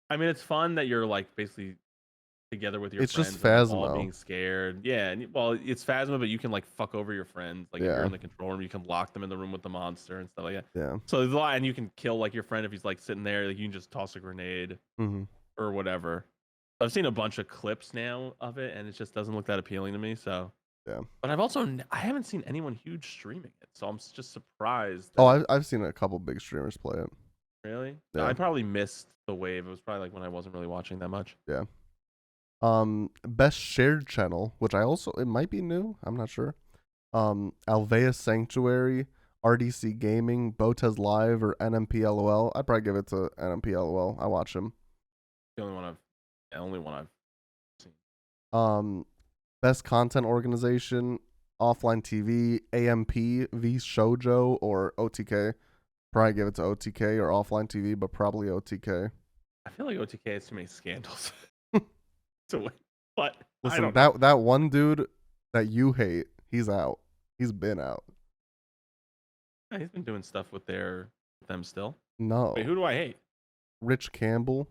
I mean, it's fun that you're like basically together with your it's just friends and like all Phasmo. being scared. Yeah, and well, it's Phasma, but you can like fuck over your friends. Like if you're Yeah, in the control room, you can lock them in the room with the monster and stuff like that. yeah. So there's a lot, and you can kill like your friend if he's like sitting there. Like you can just toss a grenade Hmm. or whatever. I've seen a bunch of clips now of it, and it just doesn't look that appealing to me. So, Yeah. but I haven't seen anyone huge streaming it, so I'm just surprised Oh, that I've seen a couple big streamers play it. really. Yeah, I probably missed the wave. It was probably like when I wasn't really watching that much. yeah. Best shared channel, which it might be new. I'm not sure. Alveus Sanctuary, RDC Gaming, Botez Live, or NMPLOL. I'd probably give it to NMPLOL. I watch him. The only one I've seen. Best content organization, Offline TV, AMP, V Shoujo, or OTK. Probably give it to OTK or Offline TV, but probably OTK. I feel like OTK has too many scandals to win, but I Listen, don't know. that one dude that you hate, he's out. He's been out. Yeah, he's been doing stuff with them still. No. Wait, who do I hate? Rich Campbell.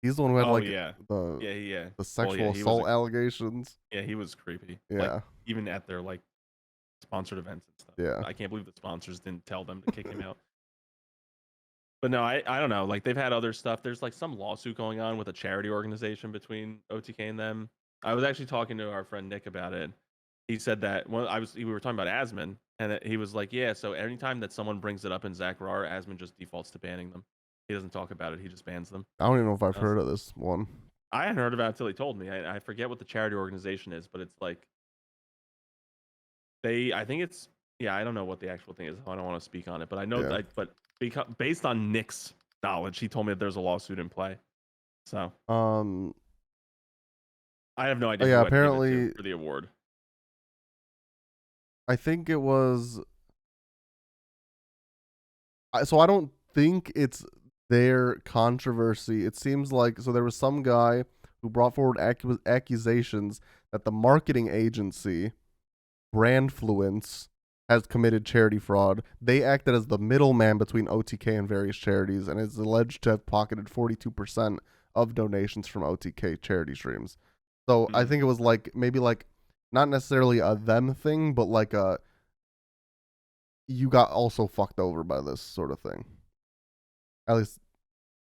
He's the one who had Oh like yeah, the yeah. the Well, yeah, sexual assault allegations. he was creepy. Like Yeah, even at their like sponsored events and stuff. yeah. I can't believe the sponsors didn't tell them to kick him out. But no, I don't know. Like they've had other stuff. There's like some lawsuit going on with a charity organization between OTK and them. I was actually talking to our friend Nick about it. He said that when we were talking about Asmon, and he was like, yeah. So anytime that someone brings it up in Zach Rar, Asmon just defaults to banning them. He doesn't talk about it. He just bans them. I don't even know if I've heard of this one. I hadn't heard about it until he told me. I forget what the charity organization is, but it's like I think it's, yeah, I don't know what the actual thing is. I don't want to speak on it, but I know that, but based on Nick's knowledge, he told me that there's a lawsuit in play. So, I have no idea yeah, who I'd give it apparently to for the award. I think it was. So I don't think it's their controversy. It seems like so there was some guy who brought forward accusations that the marketing agency Brandfluence has committed charity fraud. They acted as the middleman between OTK and various charities and is alleged to have pocketed 42% of donations from OTK charity streams. So I think it was like maybe like not necessarily a them thing, but like a you got also fucked over by this sort of thing. At least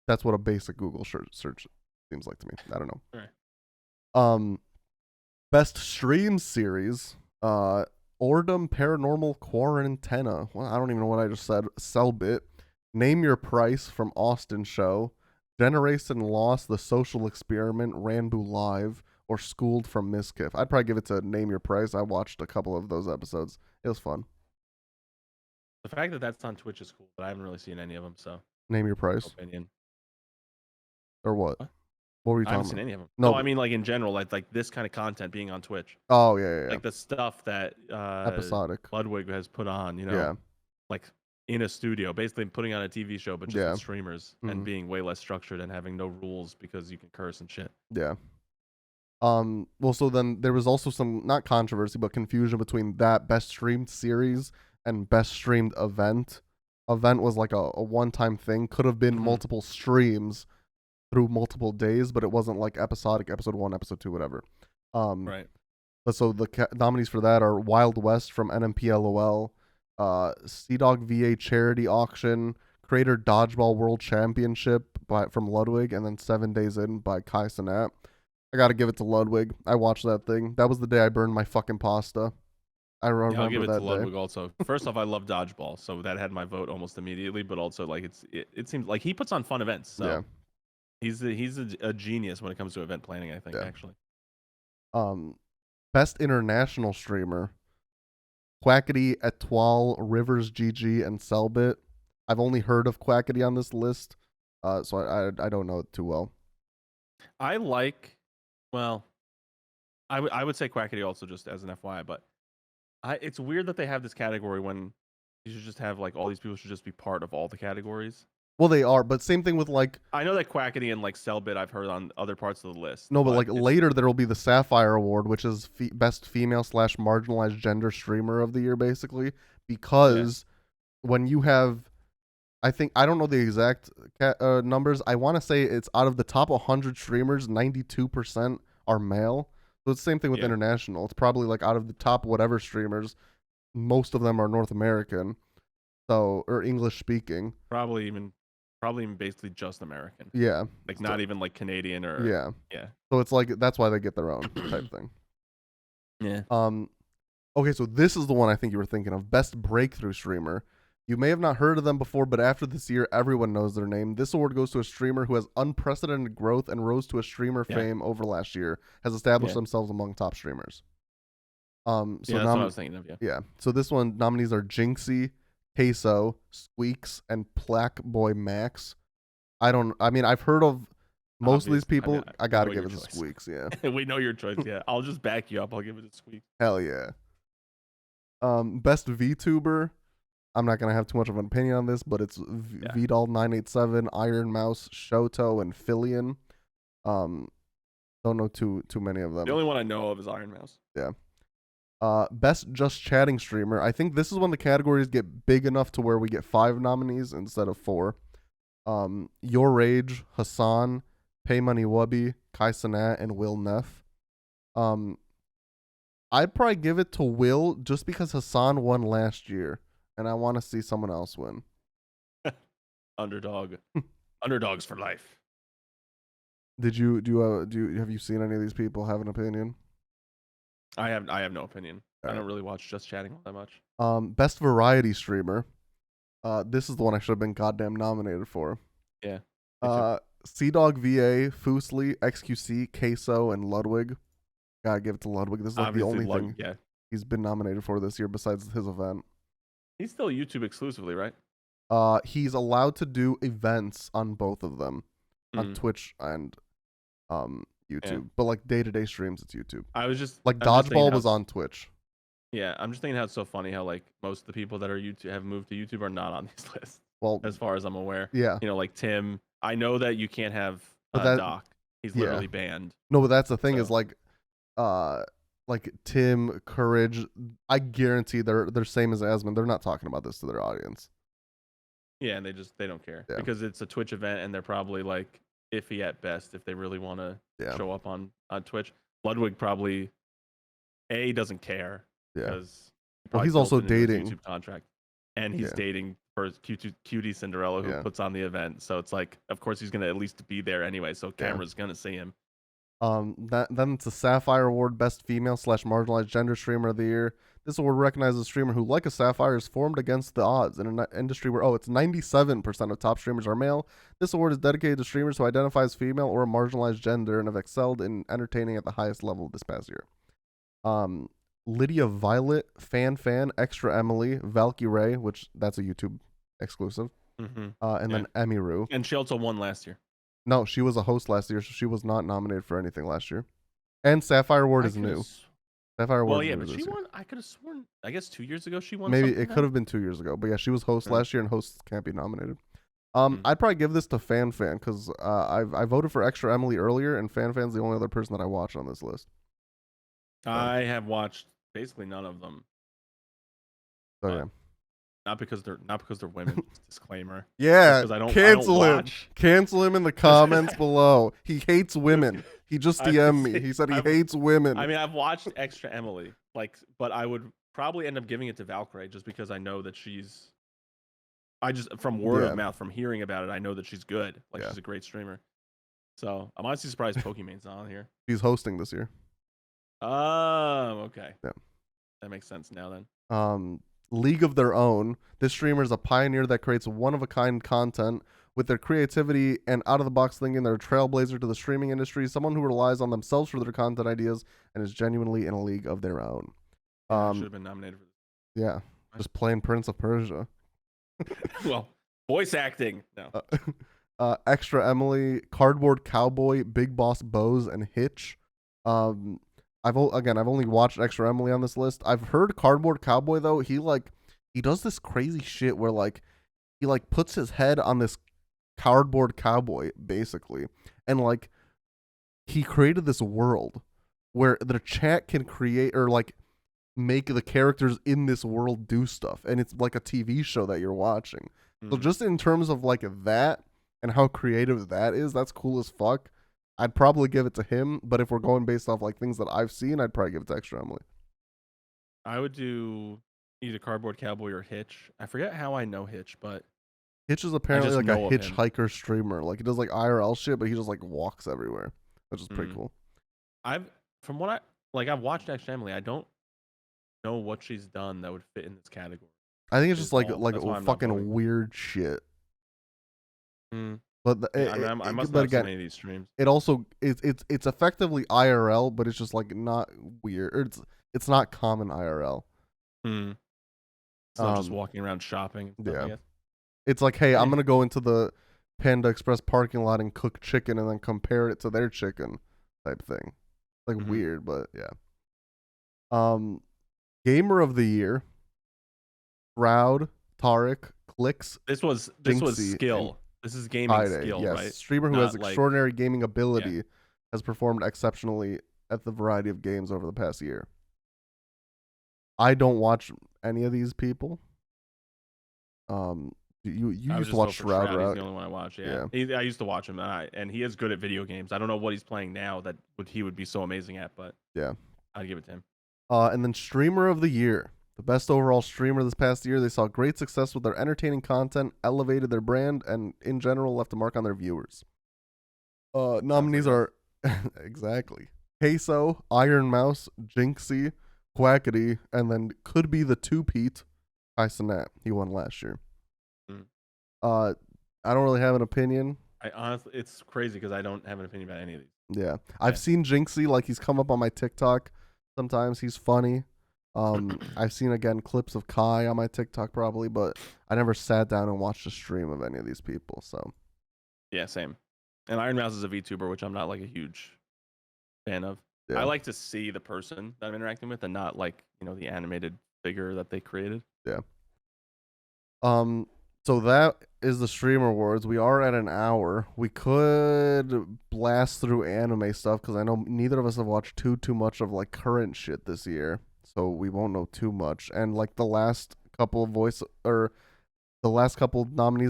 that's what a basic Google search seems like to me. I don't know. Right. Best stream series. Ordum Paranormal Quarantena. Well, I don't even know what I just said. Selbit. Name Your Price from Austin Show. Generation Lost, The Social Experiment, Ranboo Live, or Schooled from Miskiff. I'd probably give it to Name Your Price. I watched a couple of those episodes. It was fun. The fact that that's on Twitch is cool, but I haven't really seen any of them. So, Name Your Price. Opinion. Or what? What were you I talking haven't about? seen any of them. No, I mean like in general, like this kind of content being on Twitch. Oh yeah. Like the stuff that Episodic. Ludwig has put on, Yeah. like in a studio, basically putting on a TV show, but just with streamers Mhm. and being way less structured and having no rules because you can curse and shit. Yeah. Well, so then there was also some not controversy, but confusion between that best streamed series and best streamed event. Event was like a one-time thing. Could have been multiple streams through multiple days, but it wasn't like episodic, episode 1, episode 2, whatever. Right. But so the nominees for that are Wild West from NMPLOL, Sea Dog VA Charity Auction, Creator Dodgeball World Championship from Ludwig, and then 7 Days In by Kai Cenat. I gotta give it to Ludwig. I watched that thing. That was the day I burned my fucking pasta. I remember I'll give it that to Ludwig day. also. First off, I love dodgeball, so that had my vote almost immediately. But also, like it seems like he puts on fun events. So Yeah. he's a genius when it comes to event planning. I think actually. Best international streamer. Quackity, Etoile, Rivers, GG, and Selbit. I've only heard of Quackity on this list, so I don't know it too well. I like, well, I would say Quackity also just as an FYI, but it's weird that they have this category when you should just have like all these people should just be part of all the categories. Well, they are, but same thing with like. I know that Quackity and like Selbit I've heard on other parts of the list. No, but like later there will be the Sapphire Award, which is best female / marginalized gender streamer of the year, basically, because when you have, I think I don't know the exact numbers. I want to say it's out of the top 100 streamers, 92% are male. So it's the same thing with international. It's probably like out of the top whatever streamers, most of them are North American, so or English speaking. Probably even basically just American. Yeah. Like not even like Canadian or Yeah. So it's like that's why they get their own type thing. Yeah. Okay, so this is the one I think you were thinking of. Best breakthrough streamer. You may have not heard of them before, but after this year, everyone knows their name. This award goes to a streamer who has unprecedented growth and rose to a streamer fame over last year, has established themselves among top streamers. So that's what I was thinking of, Yeah. So this one, nominees are Jinxie, Queso, Squeaks, and Plaque Boy Max. I mean, I've heard of most of these people. I gotta give it to Squeaks, yeah. We know your choice, yeah. I'll just back you up. I'll give it to Squeaks. Hell yeah. Best VTuber. I'm not gonna have too much of an opinion on this, but it's Vidal987, Iron Mouse, Shoto, and Filian. Don't know too many of them. The only one I know of is Iron Mouse. Yeah. Best Just Chatting Streamer. I think this is when the categories get big enough to where we get 5 nominees instead of 4. Your Rage, Hassan, Pay Money Wubby, Kai Cenat, and Will Neff. I'd probably give it to Will just because Hassan won last year, and I want to see someone else win. Underdog. Underdogs for life. Have you seen any of these people have an opinion? I have no opinion. All I don't right. really watch Just Chatting all that much. Best variety streamer. This is the one I should have been goddamn nominated for. Yeah. Me too. Sea Dog VA, Foosley, XQC, Queso, and Ludwig. Gotta give it to Ludwig. This is like Obviously, the only thing he's been nominated for this year besides his event. He's still YouTube exclusively, right? He's allowed to do events on both of them, on Mhm. Twitch and YouTube. Yeah. But like day-to-day streams, it's YouTube. I'm just Dodgeball thinking was on Twitch. Yeah, I'm just thinking how it's so funny how like most of the people that are YouTube have moved to YouTube are not on these lists, Well, as far as I'm aware. yeah. You know, like Tim. I know that you can't have But Doc. He's literally banned. No, but that's the thing is So. like Tim, Courage. I guarantee they're same as Asmund. They're not talking about this to their audience. Yeah, and they don't care Yeah. because it's a Twitch event and they're probably like iffy at best if they really want to show up on Twitch. Ludwig probably doesn't care because he's also dating YouTube contract, and he's dating for cutie Cinderella who puts on the event. So it's like, of course, he's gonna at least be there anyway. So camera's gonna see him. Then it's a Sapphire Award, Best Female / Marginalized Gender Streamer of the Year. This award recognizes a streamer who, like a Sapphire, is formed against the odds in an industry where it's 97% of top streamers are male. This award is dedicated to streamers who identify as female or a marginalized gender and have excelled in entertaining at the highest level this past year. Lydia Violet, Fan, Extra Emily, Valky Ray, which that's a YouTube exclusive, and then Emiru. And she also won last year. No, she was a host last year, so she was not nominated for anything last year. And Sapphire Award is new. Sapphire Award. Well, yeah, but she won. I could have sworn. I guess 2 years ago she won. Maybe it could have been 2 years ago, but yeah, she was host last year, and hosts can't be nominated. I'd probably give this to Fan because I voted for Extra Emily earlier, and Fan's the only other person that I watch on this list. I have watched basically none of them. So yeah. Not because they're women. Disclaimer. Yeah, I don't cancel him. Watch. Cancel him in the comments below. He hates women. He just DM'd me. He said he hates women. I mean, I've watched Extra Emily, but I would probably end up giving it to Valkyrie just because I know that she's. I just from word of mouth, from hearing about it, I know that she's good. She's a great streamer. So I'm honestly surprised Pokemon's not on here. She's hosting this year. Oh, okay. Yeah, that makes sense now then. League of Their Own. This streamer is a pioneer that creates one-of-a-kind content. With their creativity and out-of-the-box thinking, they're a trailblazer to the streaming industry, someone who relies on themselves for their content ideas and is genuinely in a league of their own. Should have been nominated for this. Yeah, just playing Prince of Persia. Well, voice acting. No. Extra Emily, Cardboard Cowboy, Big Boss Bose, and Hitch. I've only watched Extra Emily on this list. I've heard Cardboard Cowboy though. He does this crazy shit where he puts his head on this cardboard cowboy basically, and he created this world where the chat can create or make the characters in this world do stuff, and it's like a TV show that you're watching. So just in terms of that and how creative that is, that's cool as fuck. I'd probably give it to him, but if we're going based off things that I've seen, I'd probably give it to Extra Emily. I would do either Cardboard Cowboy or Hitch. I forget how I know Hitch, but Hitch is apparently a hitchhiker streamer. He does IRL shit, but he just walks everywhere, which is pretty cool. I've watched Extra Emily. I don't know what she's done that would fit in this category. I think it's just fucking weird shit. But I must not have seen any of these streams. It also it's effectively IRL, but it's just not weird. Or it's not common IRL. It's not just walking around shopping. Yeah, it's hey, I'm gonna go into the Panda Express parking lot and cook chicken and then compare it to their chicken, type thing. Weird, but yeah. Gamer of the Year. Proud, Tarek, Clicks. This was skill. This is gaming skill, yes. Right? Streamer who has extraordinary gaming ability has performed exceptionally at the variety of games over the past year. I don't watch any of these people. You I would used to just watch vote for Shroud, Shroud. He's right? the only one I watch. Yeah, Yeah. I used to watch him, and he is good at video games. I don't know what he's playing now that he would be so amazing at, but Yeah. I'd give it to him. And then Streamer of the Year. The best overall streamer this past year. They saw great success with their entertaining content, elevated their brand, and in general left a mark on their viewers. Sounds like Nominees us. are exactly Queso, Iron Mouse, Jinxie, Quackity, and then could be the two-peat Isonet. He won last year. Mm. I don't really have an opinion. I honestly, it's crazy because I don't have an opinion about any of these. Yeah. I've seen Jinxie, like he's come up on my TikTok. Sometimes he's funny. I've seen again clips of Kai on my TikTok probably, but I never sat down and watched a stream of any of these people. So Yeah, same. And Iron Mouse is a VTuber, which I'm not like a huge fan of. yeah. I like to see the person that I'm interacting with and not like, the animated figure that they created. Yeah. So that is the streamer awards. We are at an hour. We could blast through anime stuff because I know neither of us have watched too much of like current shit this year, so we won't know too much. And like the last couple nominees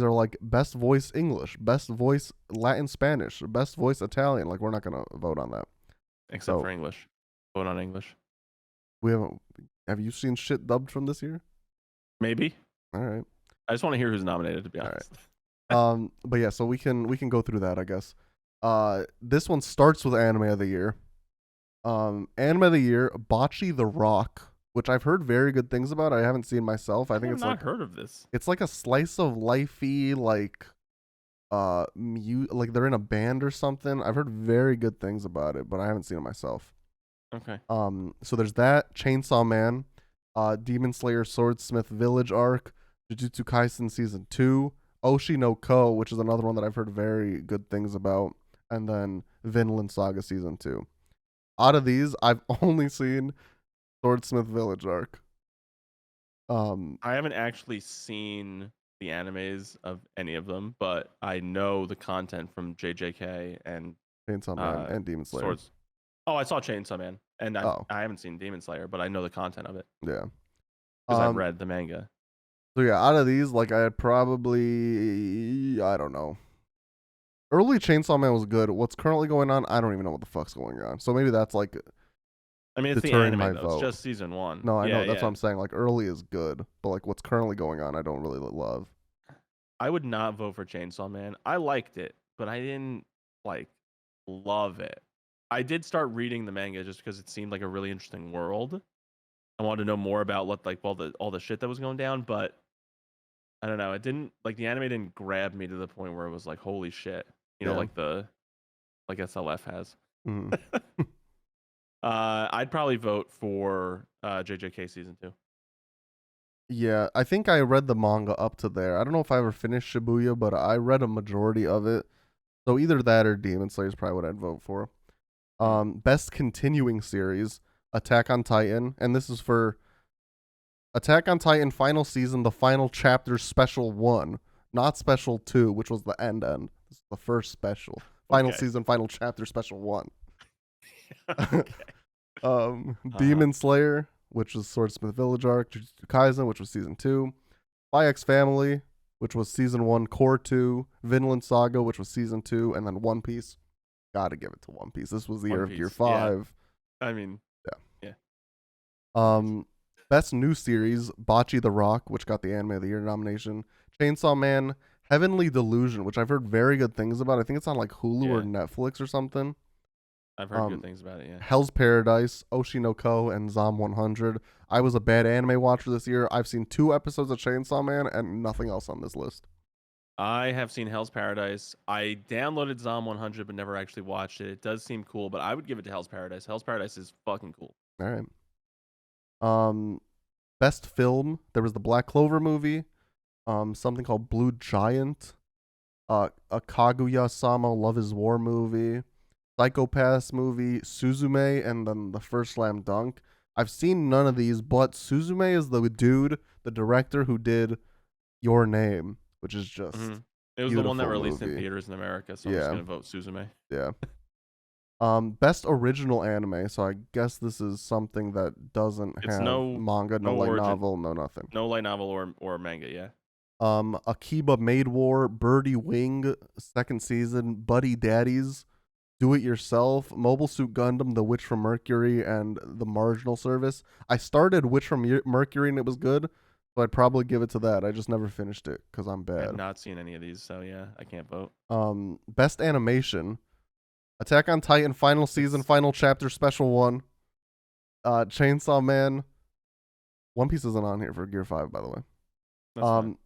are like best voice English, best voice Latin Spanish, best voice Italian. Like we're not gonna vote on that. Except for English. Vote on English. We haven't. Have you seen shit dubbed from this year? Maybe. All right. I just want to hear who's nominated, to be honest. But yeah, so we can go through that, I guess. This one starts with anime of the year. Anime of the year, Bocce the Rock, which I've heard very good things about. I haven't seen myself. I think it's not heard of this. It's like a slice of lifey, like like they're in a band or something. I've heard very good things about it, but I haven't seen it myself. Okay. So there's that, Chainsaw Man, Demon Slayer Swordsmith Village arc, Jujutsu Kaisen season 2, Oshi no Ko, which is another one that I've heard very good things about, and then Vinland Saga season 2. Out of these, I've only seen Swordsmith Village arc. I haven't actually seen the animes of any of them, but I know the content from JJK and Chainsaw Man and Demon Slayer. Swords. Oh, I saw Chainsaw Man, and I haven't seen Demon Slayer, but I know the content of it. Yeah, because I've read the manga. So yeah, out of these, like I had probably, I don't know. Early Chainsaw Man was good. What's currently going on, I don't even know what the fuck's going on. So maybe that's like, I mean, it's the deterring anime my though. vote. It's just season 1. No, I know that's what I'm saying. Like early is good, but like what's currently going on, I don't really love. I would not vote for Chainsaw Man. I liked it, but I didn't like love it. I did start reading the manga just because it seemed like a really interesting world. I wanted to know more about what like all the shit that was going down, but I don't know. It didn't like the anime didn't grab me to the point where it was like holy shit. Like SLF has. Mm. I'd probably vote for JJK season 2. Yeah, I think I read the manga up to there. I don't know if I ever finished Shibuya, but I read a majority of it. So either that or Demon Slayer is probably what I'd vote for. Best continuing series, Attack on Titan, and this is for Attack on Titan final season, the final chapter special 1, not special 2, which was the end. This is the first special. Final season, final chapter special 1. Demon Slayer, which was Swordsmith Village arc, Jujutsu Kaisen, which was season 2, Spy X Family, which was season 1, core 2, Vinland Saga, which was season 2, and then One Piece. Gotta give it to One Piece. This was the year of Gear 5. Yeah. I mean, yeah. Best new series, Bocce the Rock, which got the Anime of the Year nomination, Chainsaw Man, Heavenly Delusion, which I've heard very good things about. I think it's on like Hulu or Netflix or something. I've heard good things about it, yeah. Hell's Paradise, Oshi no Ko, and Zom 100. I was a bad anime watcher this year. I've seen 2 episodes of Chainsaw Man and nothing else on this list. I have seen Hell's Paradise. I downloaded Zom 100 but never actually watched it. It does seem cool, but I would give it to Hell's Paradise. Hell's Paradise is fucking cool. All right. Best film, there was the Black Clover movie, something called Blue Giant, a Kaguya-sama Love is War movie, Psychopaths movie, Suzume, and then the first Slam Dunk. I've seen none of these, but Suzume is the dude, the director who did Your Name, which is just It was the one that beautiful released in movie. theaters in America, so I'm just gonna vote Suzume. Yeah. Best original anime. So I guess this is something that doesn't have manga, no light novel, no nothing. No light novel or manga, yeah. Akiba Maid War, Birdie Wing, second season, Buddy Daddies, Do It Yourself, Mobile Suit Gundam, The Witch from Mercury, and The Marginal Service. I started Witch from Mercury and it was good, so I'd probably give it to that. I just never finished it because I'm I have bad. not seen any of these, so yeah, I can't vote. Best Animation, Attack on Titan, final season, final chapter, special one. Chainsaw Man. One Piece isn't on here for Gear 5, by the way. That's fine.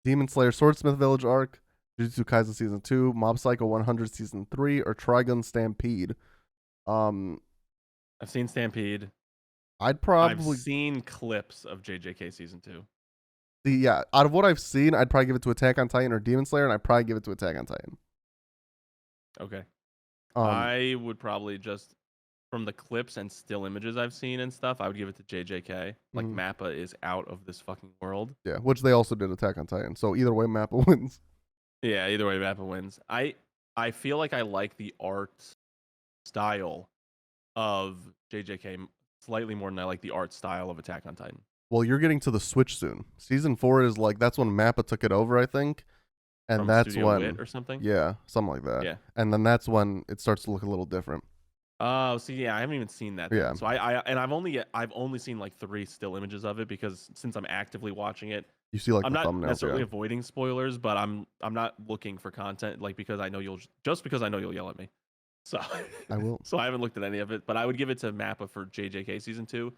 Demon Slayer Swordsmith Village arc, Jujutsu Kaisen season 2, Mob Psycho 100 season 3, or Trigun Stampede. I've seen Stampede. I'd I've probably seen clips of JJK season 2. out of what I've seen, I'd probably give it to Attack on Titan or Demon Slayer, and I'd probably give it to Attack on Titan. Okay. Um, I would probably just, from the clips and still images I've seen and stuff, I would give it to JJK. Like, Mhm. Mappa is out of this fucking world. yeah, which they also did Attack on Titan. So either way, Mappa wins. Yeah, either way, Mappa wins. I feel like I like the art style of JJK slightly more than I like the art style of Attack on Titan. Well, you're getting to the Switch soon. Season 4 is like that's when Mappa took it over, I think, and From that's Studio when Wit or something. yeah, something like that. Yeah. And then that's when it starts to look a little different. Oh, see, yeah, I haven't even seen that. Then. Yeah. So I've only seen like 3 still images of it because since I'm actively watching it, You see like I'm the not thumbnails. necessarily Yeah. avoiding spoilers, but I'm not looking for content like because I know you'll yell at me. So I will. so I haven't looked at any of it, but I would give it to Mappa for JJK season 2.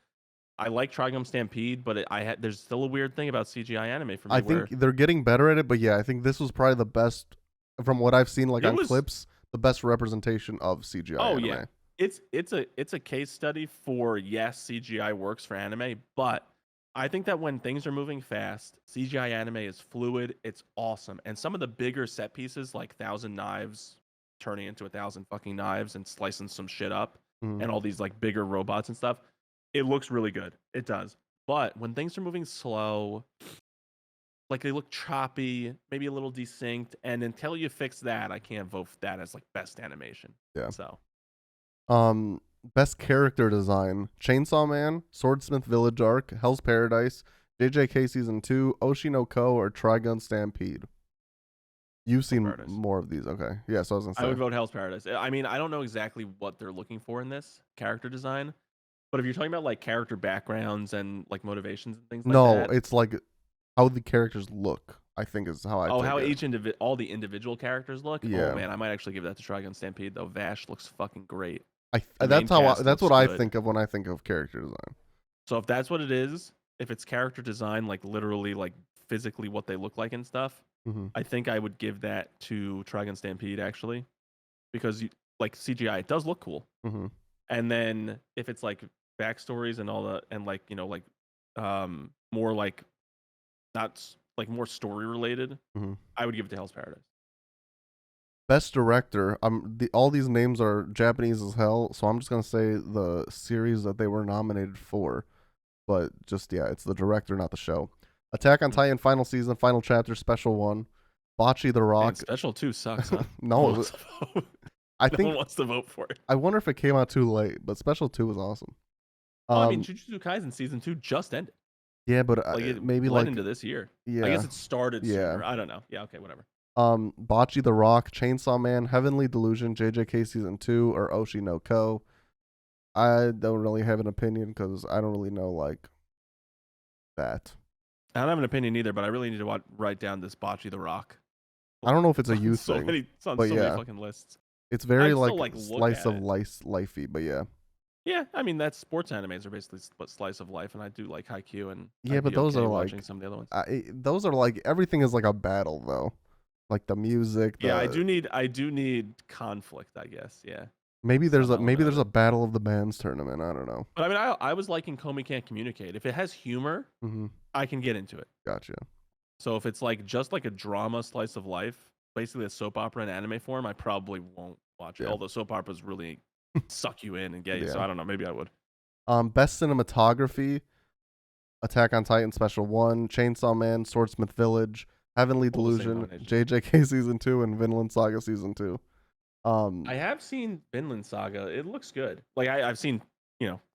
I like Trigun Stampede, but there's still a weird thing about CGI anime for me. I think they're getting better at it, but yeah, I think this was probably the best from what I've seen, like It on was- clips, the best representation of CGI Oh anime. yeah, it's a case study for yes, CGI works for anime, but I think that when things are moving fast, CGI anime is fluid. It's awesome, and some of the bigger set pieces, like Thousand Knives turning into 1,000 fucking knives and slicing some shit up, Mhm. and all these like bigger robots and stuff, it looks really good. It does. But when things are moving slow, like they look choppy, maybe a little desynced, and until you fix that, I can't vote for that as like best animation. Yeah. So Best character design: Chainsaw Man, Swordsmith Village arc, Hell's Paradise, JJK season 2, Oshi no Ko, or Trigun Stampede. You've seen Paradise. more of these, okay? Yeah, so I was gonna say. I would vote Hell's Paradise. I mean, I don't know exactly what they're looking for in this character design, but if you're talking about like character backgrounds and like motivations and things like no, that, it's like how the characters look. I think is how I. oh, take how it. all the individual characters look. Yeah. Oh man, I might actually give that to Trigun Stampede though. Vash looks fucking great. The That's main how. cast That's looks what I good. think of when I think of character design. So if that's what it is, if it's character design, like literally like physically what they look like and stuff, Mm-hmm. I think I would give that to Trigun Stampede actually, because like CGI, it does look cool. Mm-hmm. And then if it's like backstories and all the and like like more like not like more story related, Mm-hmm. I would give it to Hell's Paradise. Best director. All these names are Japanese as hell, so I'm just gonna say the series that they were nominated for. But just yeah, it's the director, not the show. Attack on Titan final season, final chapter, special one. Bocce the Man, Rock. Special 2 sucks, huh? No, I No think one wants to vote for it. I wonder if it came out too late, but special 2 was awesome. Well, I mean, Jujutsu Kaisen season 2 just ended. Yeah, but Like it maybe bled like into this year. yeah, I guess it started Yeah. sooner. I don't know. Yeah, okay, whatever. Bocce the Rock, Chainsaw Man, Heavenly Delusion, JJK season 2, or Oshi no Ko. I don't really have an opinion because I don't really know like that. I don't have an opinion either, but I really need to write down this Bocce the Rock. I don't know if it's a on youth so thing. many, it's on but so yeah. many fucking lists. It's very I'd like, still, like, look slice at of it. lifey, but yeah. Yeah, I mean that's sports animes are basically slice of life, and I do like Haikyuu and Yeah, I'd but be those okay are watching like some of the other ones. those are like everything is like a battle though, like the music. Yeah, I do need conflict, I guess. Yeah, Maybe there's a some element of it. battle of the bands tournament. I don't know. but I mean I was liking Komi Can't Communicate. If it has humor, Mm-hmm. I can get into it. Gotcha. So if it's like just like a drama slice of life, basically a soap opera in anime form, I probably won't watch it. Yeah. Although soap operas really suck you in and get you, so Yeah. I don't know. Maybe I would. Best cinematography: Attack on Titan Special 1, Chainsaw Man, Swordsmith Village, Heavenly All the same Delusion, nominations. JJK season 2, and Vinland Saga season 2. I have seen Vinland Saga. It looks good. Like I've seen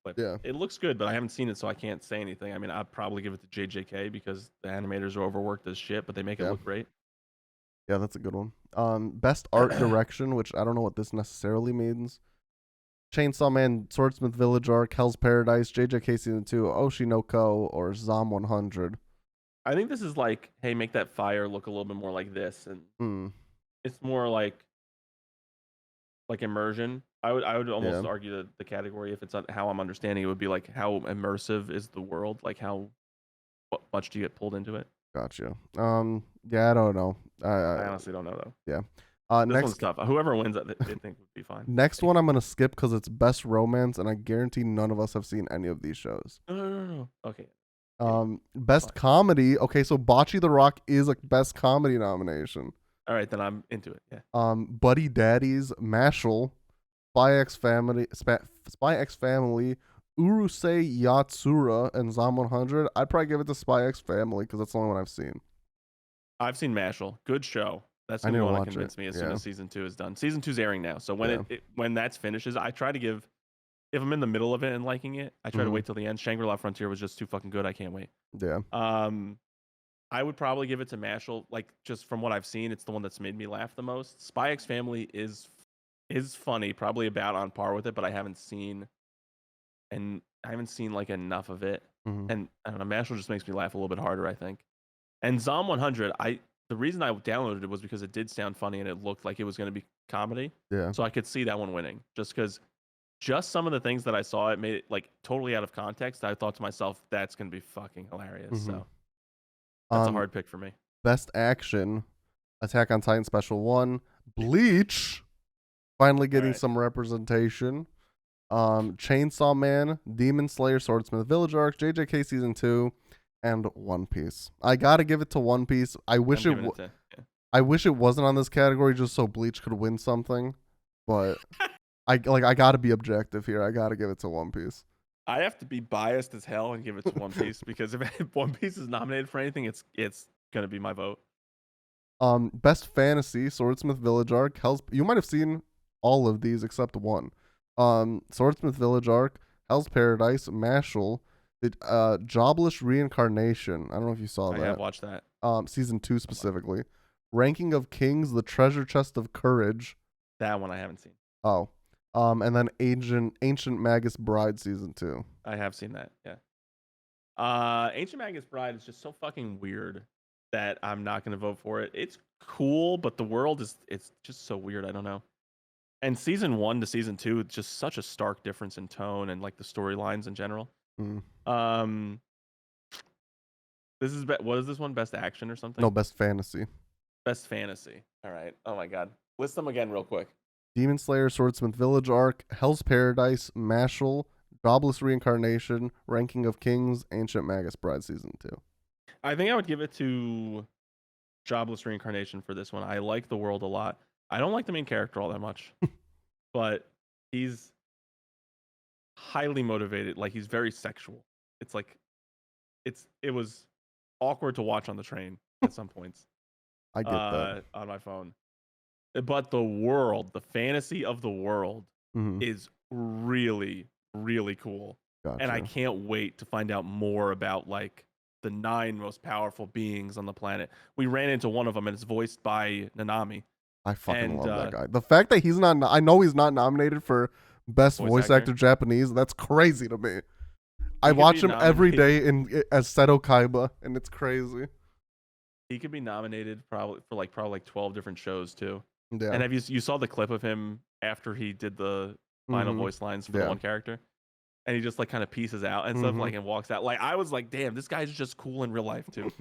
clip. Yeah. It looks good, but I haven't seen it, so I can't say anything. I mean, I'd probably give it to JJK because the animators are overworked as shit, but they make it Yeah. look great. Yeah, that's a good one. Best art direction, which I don't know what this necessarily means. Chainsaw Man, Swordsmith Village Arc, Hell's Paradise, JJK Season 2, Oshinoko, or Zom 100. I think this is like, hey, make that fire look a little bit more like this, and Hmm. it's more like immersion. I would almost Yeah. argue that the category, if it's how I'm understanding, it would be like how immersive is the world, like how what much do you get pulled into it. Gotcha. Yeah, I don't know. I honestly don't know though. Yeah. This one's Next tough. Whoever wins, I think would be fine. next one I'm gonna skip because it's best romance, and I guarantee none of us have seen any of these shows. No. Okay. Yeah, Best fine. comedy. Okay, so Bocce the Rock is a best comedy nomination. All right, then I'm into it. Yeah. Buddy Daddies, Mashal, Spy X Family, Urusei Yatsura, and Zom 100. I'd probably give it to Spy X Family because that's the only one I've seen. I've seen Mashal. Good show. That's I need gonna to want watch to convince it. me as Yeah. soon as season 2 is done. Season 2's airing now, so when Yeah. when that finishes, I try to give. If I'm in the middle of it and liking it, I try to Mhm. wait till the end. Shangri-La Frontier was just too fucking good. I can't wait. Yeah. I would probably give it to Mashal. Like just from what I've seen, it's the one that's made me laugh the most. Spy X Family is funny, probably about on par with it, but I haven't seen like enough of it. Mhm. And I don't know, Mashal just makes me laugh a little bit harder, I think. And Zom 100, the reason I downloaded it was because it did sound funny and it looked like it was going to be comedy. Yeah. So I could see that one winning just because just some of the things that I saw, it made it like totally out of context. I thought to myself, that's going to be fucking hilarious. Mhm. So that's a hard pick for me. Best action, Attack on Titan Special 1, Bleach, finally getting Alright. some representation. Chainsaw Man, Demon Slayer, Swordsmith Village Arc, JJK Season 2, and One Piece. I gotta give it to One Piece. I wish I'm giving it to, yeah. I wish it wasn't on this category just so Bleach could win something, but I gotta be objective here. I gotta give it to One Piece. I have to be biased as hell and give it to One Piece because if One Piece is nominated for anything, it's gonna be my vote. Best fantasy, Swordsmith Village Arc, you might have seen all of these except one. Swordsmith Village Arc, Hell's Paradise, Mashal, Jobless Reincarnation. I don't know if you saw I that. have watched that. Season 2 specifically. Ranking of Kings, The Treasure Chest of Courage. That one I haven't seen. Oh. And then Ancient Magus Bride Season 2. I have seen that, yeah. Ancient Magus Bride is just so fucking weird that I'm not gonna vote for it. It's cool, but the world it's just so weird. I don't know. And season 1 to season 2, it's just such a stark difference in tone and like the storylines in general. Mm. This is what is this one? Best action or something? No, Best Fantasy. Best fantasy. All right. Oh my god. List them again real quick. Demon Slayer, Swordsmith Village Arc, Hell's Paradise, Mashal, Jobless Reincarnation, Ranking of Kings, Ancient Magus Bride Season 2. I think I would give it to Jobless Reincarnation for this one. I like the world a lot. I don't like the main character all that much, but he's highly motivated. Like he's very sexual. It's like it was awkward to watch on the train at some points. I get that. On my phone. But the world, the fantasy of the world is really, really cool. Gotcha. And I can't wait to find out more about like the 9 most powerful beings on the planet. We ran into one of them and it's voiced by Nanami. I fucking love that guy. The fact that he's not, I know he's not nominated for Best Voice Actor Japanese, that's crazy to me. I watch him every day as Seto Kaiba, and it's crazy. He could be nominated probably for 12 different shows too. Yeah. And have you saw the clip of him after he did the final voice lines for the one character? And he just like kind of pieces out and stuff like and walks out. Like I was like, damn, this guy's just cool in real life too.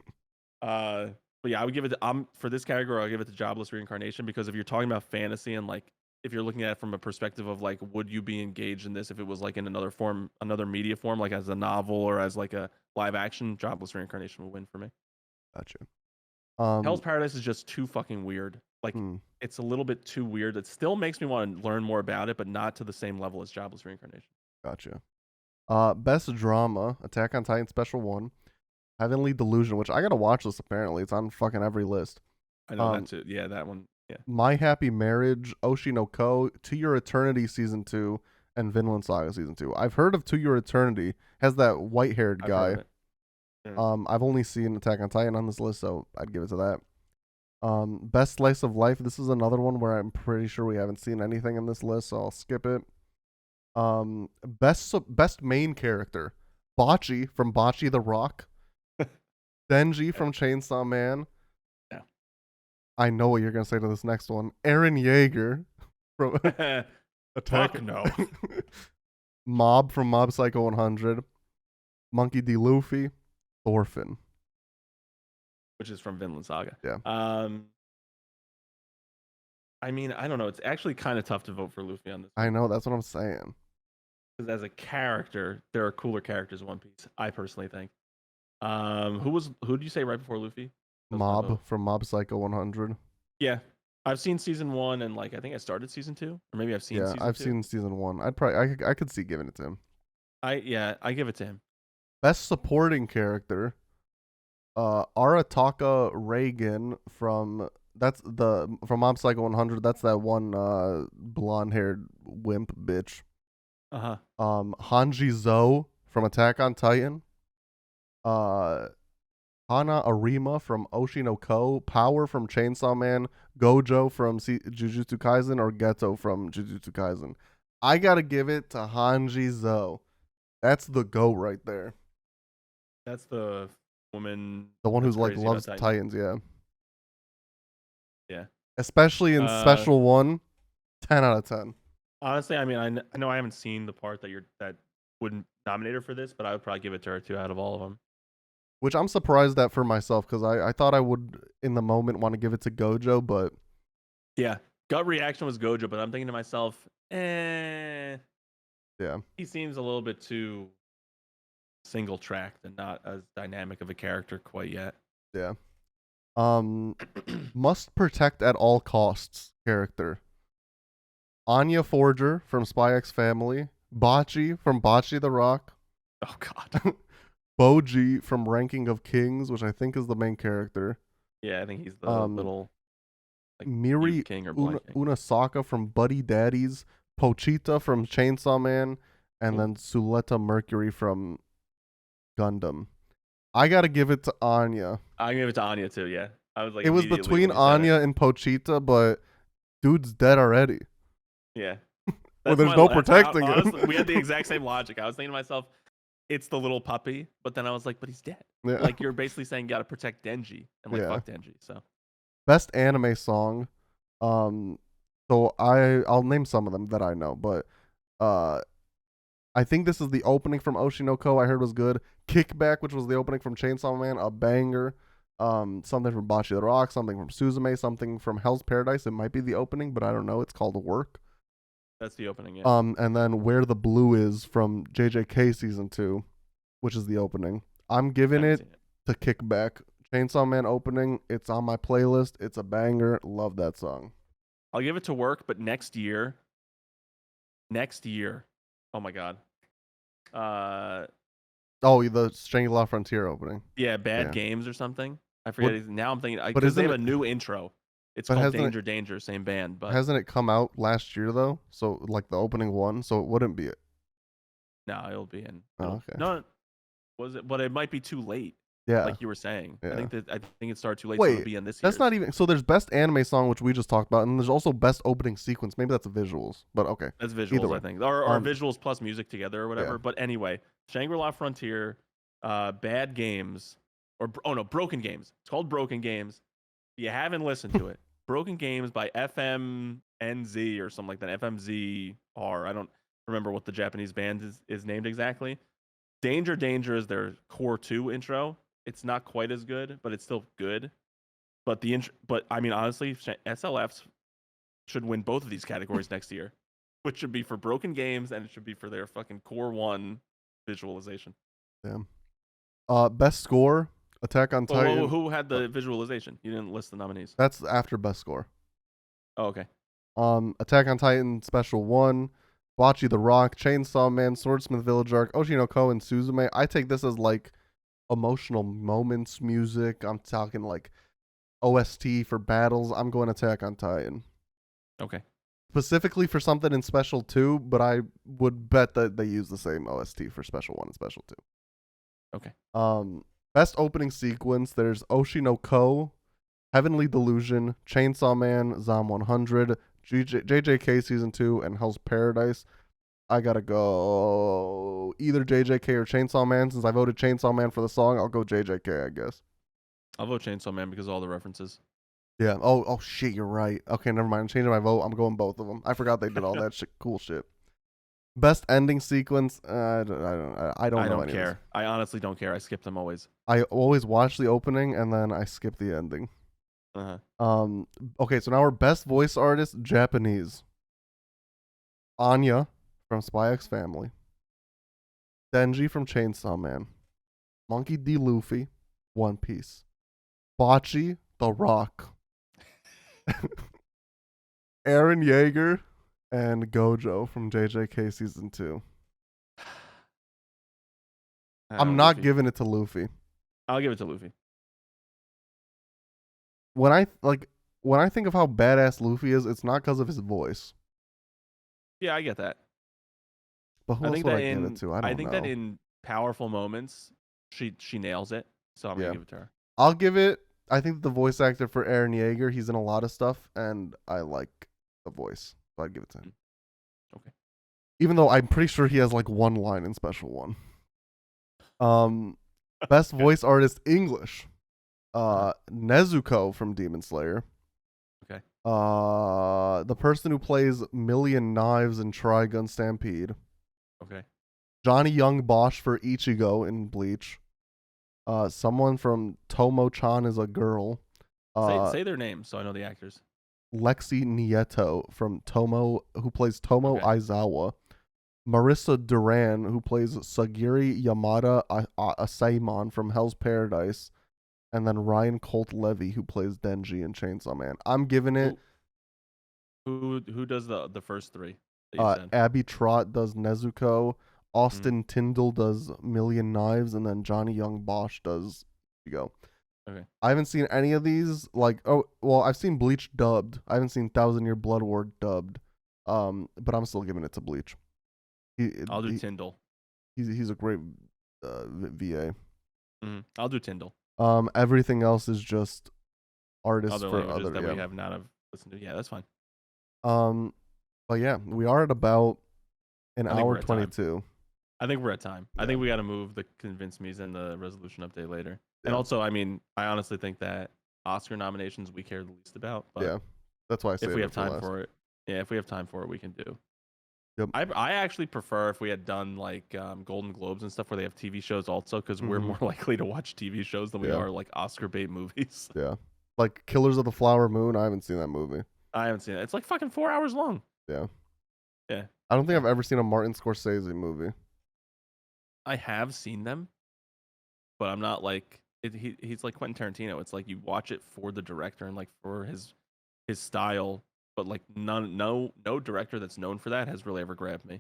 But yeah, I would give it to, for this category, I'll give it to Jobless Reincarnation because if you're talking about fantasy and like if you're looking at it from a perspective of like, would you be engaged in this if it was like in another form, another media form, like as a novel or as like a live action, Jobless Reincarnation will win for me. Gotcha. Hell's Paradise is just too fucking weird. Like it's a little bit too weird. It still makes me want to learn more about it, but not to the same level as Jobless Reincarnation. Gotcha. Best drama, Attack on Titan Special 1, Heavenly Delusion, which I gotta watch this apparently. It's on fucking every list. I know that too. Yeah, that one. Yeah. My Happy Marriage, Oshinoko, To Your Eternity Season 2, and Vinland Saga season 2. I've heard of To Your Eternity. Has that white-haired I've heard guy. of it. Yeah. I've only seen Attack on Titan on this list, so I'd give it to that. Best slice of life. This is another one where I'm pretty sure we haven't seen anything in this list, so I'll skip it. Best main character. Bocce from Bocce the Rock. Denji from Chainsaw Man. Yeah. I know what you're gonna say to this next one. Eren Yeager from Attack. Fuck no. Mob from Mob Psycho 100. Monkey D. Luffy. Thorfinn. Which is from Vinland Saga. Yeah. I mean, I don't know. It's actually kind of tough to vote for Luffy on this. I know, that's what I'm saying. Because as a character, there are cooler characters in One Piece. I personally think. Who did you say right before Luffy? Mob from Mob Psycho 100. Yeah, I've seen season 1 and like I think I started season 2, or maybe I've seen. Yeah, season I've 2. seen season 1. I could see giving it to him. I give it to him. Best supporting character. Arataka Reagan from Mob Psycho 100. That's that one blonde haired wimp bitch. Hanji Zo from Attack on Titan. Hana Arima from Oshinoko. Power from Chainsaw Man. Gojo from Jujutsu Kaisen, or Geto from Jujutsu Kaisen. I gotta give it to Hanji Zo. That's the GOAT right there. That's the woman. The one who's like crazy loves about Titans, yeah. Yeah. Especially in Special 1, 10 out of 10. Honestly, I mean, I know I haven't seen the part that wouldn't nominate her for this, but I would probably give it to her too out of all of them. Which I'm surprised at for myself, because I thought I would, in the moment, want to give it to Gojo, but... Yeah. Gut reaction was Gojo, but I'm thinking to myself, Yeah. He seems a little bit too single-tracked and not as dynamic of a character quite yet. Yeah. Must protect at all costs character. Anya Forger from Spy X Family. Bocce from Bocce the Rock. Oh, God. Boji from Ranking of Kings, which I think is the main character. Yeah, I think he's the little Miri King or Blind King. Unasaka from Buddy Daddies. Pochita from Chainsaw Man. And then Suleta Mercury from Gundam. I gotta give it to Anya. I give it to Anya too, yeah. I was like, it was between Anya and Pochita, but dude's dead already. Yeah. Well, there's no protecting him. Honestly, we had the exact same logic. I was thinking to myself, it's the little puppy, but then I was like, but he's dead. Yeah. Like, you're basically saying you gotta protect Denji, and like, fuck Denji. So, best anime song. So I'll name some of them that I know, but I think this is the opening from Oshinoko. I heard was good. Kickback, which was the opening from Chainsaw Man, a banger. Something from Bocce the Rock, something from Suzume, something from Hell's Paradise. It might be the opening, but I don't know. It's called Work. That's the opening, yeah. And then Where the Blue Is from JJK season 2, which is the opening. I'm giving it to Kickback. Chainsaw Man opening. It's on my playlist. It's a banger. Love that song. I'll give it to Work, but next year, oh my God. The Shangri-La Frontier opening. Yeah, Bad Games or something. I forget. Now I'm thinking, but because they have a new intro. It's called Danger, Danger, same band. But hasn't it come out last year though? So like the opening one, so it wouldn't be it. No, it'll be in. Oh, okay. No, was it? But it might be too late. Yeah, like you were saying. Yeah. I think it started too late. Wait, so it'll be in this. That's not even. So there's best anime song, which we just talked about, and there's also best opening sequence. Maybe that's visuals, but okay. That's visuals, I think, or visuals plus music together or whatever. Yeah. But anyway, Shangri-La Frontier, Bad Games, Broken Games. It's called Broken Games. If you haven't listened to it, Broken Games by FMNZ or something like that. FMZR. I don't remember what the Japanese band is named exactly. Danger, Danger is their core 2 intro. It's not quite as good, but it's still good. But I mean, honestly, SLFs should win both of these categories next year, which should be for Broken Games and it should be for their fucking core 1 visualization. Yeah. Best score, Attack on Titan. Who had the visualization? You didn't list the nominees. That's after best score. Oh, okay. Attack on Titan Special 1, Bocce the Rock, Chainsaw Man, Swordsmith Village Arc, Oshinoko, and Suzume. I take this as like emotional moments music. I'm talking like OST for battles. I'm going Attack on Titan. Okay. specifically for something in Special 2, but I would bet that they use the same OST for Special 1 and Special 2. Okay. Best opening sequence, there's Oshi no Ko, Heavenly Delusion, Chainsaw Man, Zom 100, JJK Season 2, and Hell's Paradise. I gotta go either JJK or Chainsaw Man. Since I voted Chainsaw Man for the song, I'll go JJK, I guess. I'll vote Chainsaw Man because of all the references. Yeah. Oh shit, you're right. Okay, never mind. I'm changing my vote. I'm going both of them. I forgot they did all that cool shit. Best ending sequence. I don't know. I don't any care. I honestly don't care. I skip them always. I always watch the opening and then I skip the ending. Okay, so now our best voice artist, Japanese. Anya from Spy X Family. Denji from Chainsaw Man. Monkey D. Luffy, One Piece. Bocce, The Rock. Eren Yeager and Gojo from JJK Season 2. I'm not Luffy. giving it to Luffy. I'll give it to Luffy. When I think of how badass Luffy is, it's not because of his voice. Yeah, I get that. But who else would I give it to? I don't know. I think that in powerful moments, she nails it. So I'm gonna give it to her. I'll give it. I think the voice actor for Eren Yeager, he's in a lot of stuff, and I like the voice, so I'd give it to him. Okay. Even though I'm pretty sure he has like one line in Special 1. Best voice artist English. Nezuko from Demon Slayer. Okay. The person who plays Million Knives in Trigun Stampede. Okay. Johnny Young Bosch for Ichigo in Bleach. Someone from Tomo-chan is a girl. Say their names so I know the actors. Lexi Nieto from Tomo, who plays Tomo Aizawa. Marissa Duran, who plays Sagiri Yamada Asaimon from Hell's Paradise. And then Ryan Colt Levy, who plays Denji in Chainsaw Man. I'm giving it. Who does the first three? Abby Trott does Nezuko. Austin Tyndall does Million Knives, and then Johnny Young Bosch does Ichigo. Okay. I haven't seen any of these. I've seen Bleach dubbed. I haven't seen Thousand Year Blood War dubbed. But I'm still giving it to Bleach. I'll do Tyndall. He's a great VA. I'll do Tyndall. Everything else is just artists other for languages other that we have not have listened to. Yeah, that's fine. But yeah, we are at about an hour 22. I think we're at time. Yeah. I think we got to move the Convince Me's and the resolution update later. Yeah. And also, I mean, I honestly think that Oscar nominations we care the least about. But yeah, that's why I say if we have time for it, if we have time for it, we can do. Yep. I actually prefer if we had done like Golden Globes and stuff where they have TV shows also, because we're more likely to watch TV shows than we are like Oscar bait movies. Yeah, like Killers of the Flower Moon. I haven't seen that movie. I haven't seen it. It's like fucking 4 hours long. Yeah. Yeah. I don't think I've ever seen a Martin Scorsese movie. I have seen them, but I'm not like he's like Quentin Tarantino. It's like you watch it for the director and like for his style, but like no director that's known for that has really ever grabbed me.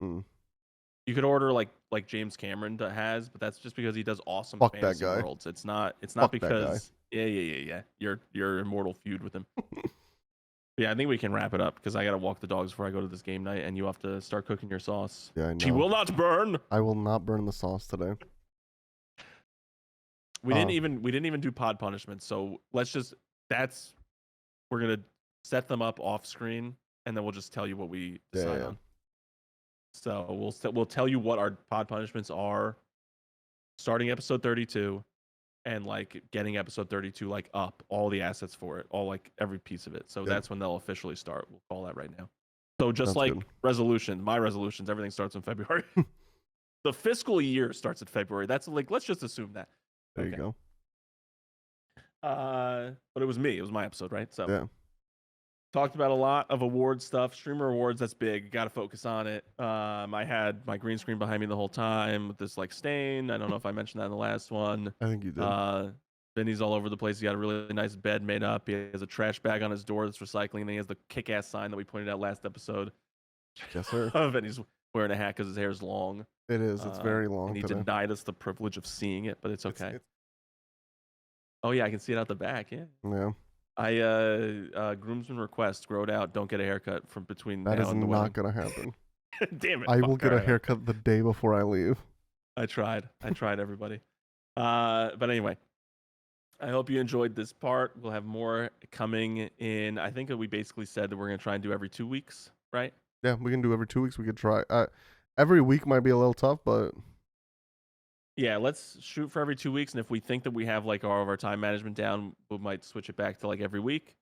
You could order like James Cameron has, but that's just because he does awesome fantasy worlds. It's not because yeah. You're in mortal feud with him. Yeah, I think we can wrap it up because I gotta walk the dogs before I go to this game night, and you have to start cooking your sauce. Yeah, I know. She will not burn. I will not burn the sauce today. We didn't even do pod punishments, so we're gonna set them up off screen, and then we'll just tell you what we decide on. So we'll tell you what our pod punishments are, starting episode 32. And like getting episode 32 like up, all the assets for it, all like every piece of it. So that's when they'll officially start. We'll call that right now. So just my resolutions, everything starts in February. The fiscal year starts in February. That's like, let's just assume that. There you go. But it was me. It was my episode, right? So yeah. Talked about a lot of award stuff. Streamer awards, that's big. Got to focus on it. I had my green screen behind me the whole time with this like stain. I don't know if I mentioned that in the last one. I think you did. Vinny's all over the place. He got a really nice bed made up. He has a trash bag on his door that's recycling. And he has the kick-ass sign that we pointed out last episode. Yes, sir. Vinny's wearing a hat because his hair is long. It is. It's very long. And he denied us the privilege of seeing it, but it's okay. Oh, yeah, I can see it out the back. Yeah. Yeah. Groomsman request, grow it out. Don't get a haircut from between That now is and the not wedding. gonna happen. Damn it! I will Fuck. get All a right, haircut the day before I leave. I tried. I tried, everybody. But anyway, I hope you enjoyed this part. We'll have more coming in. I think that we basically said that we're gonna try and do every 2 weeks, right? Yeah, we can do every 2 weeks. We could try. Every week might be a little tough, but Yeah, let's shoot for every 2 weeks, and if we think that we have like all of our time management down, we might switch it back to like every week.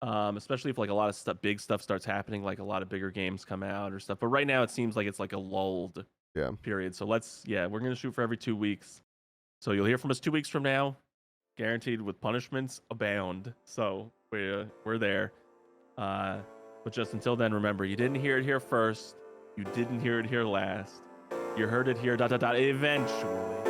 Especially if like a lot of stuff, big stuff starts happening, like a lot of bigger games come out or stuff. But right now, it seems like it's like a lulled yeah. period. So we're gonna shoot for every 2 weeks. So you'll hear from us 2 weeks from now, guaranteed, with punishments abound. So we're there. But just until then, remember, you didn't hear it here first. You didn't hear it here last. You heard it here, eventually.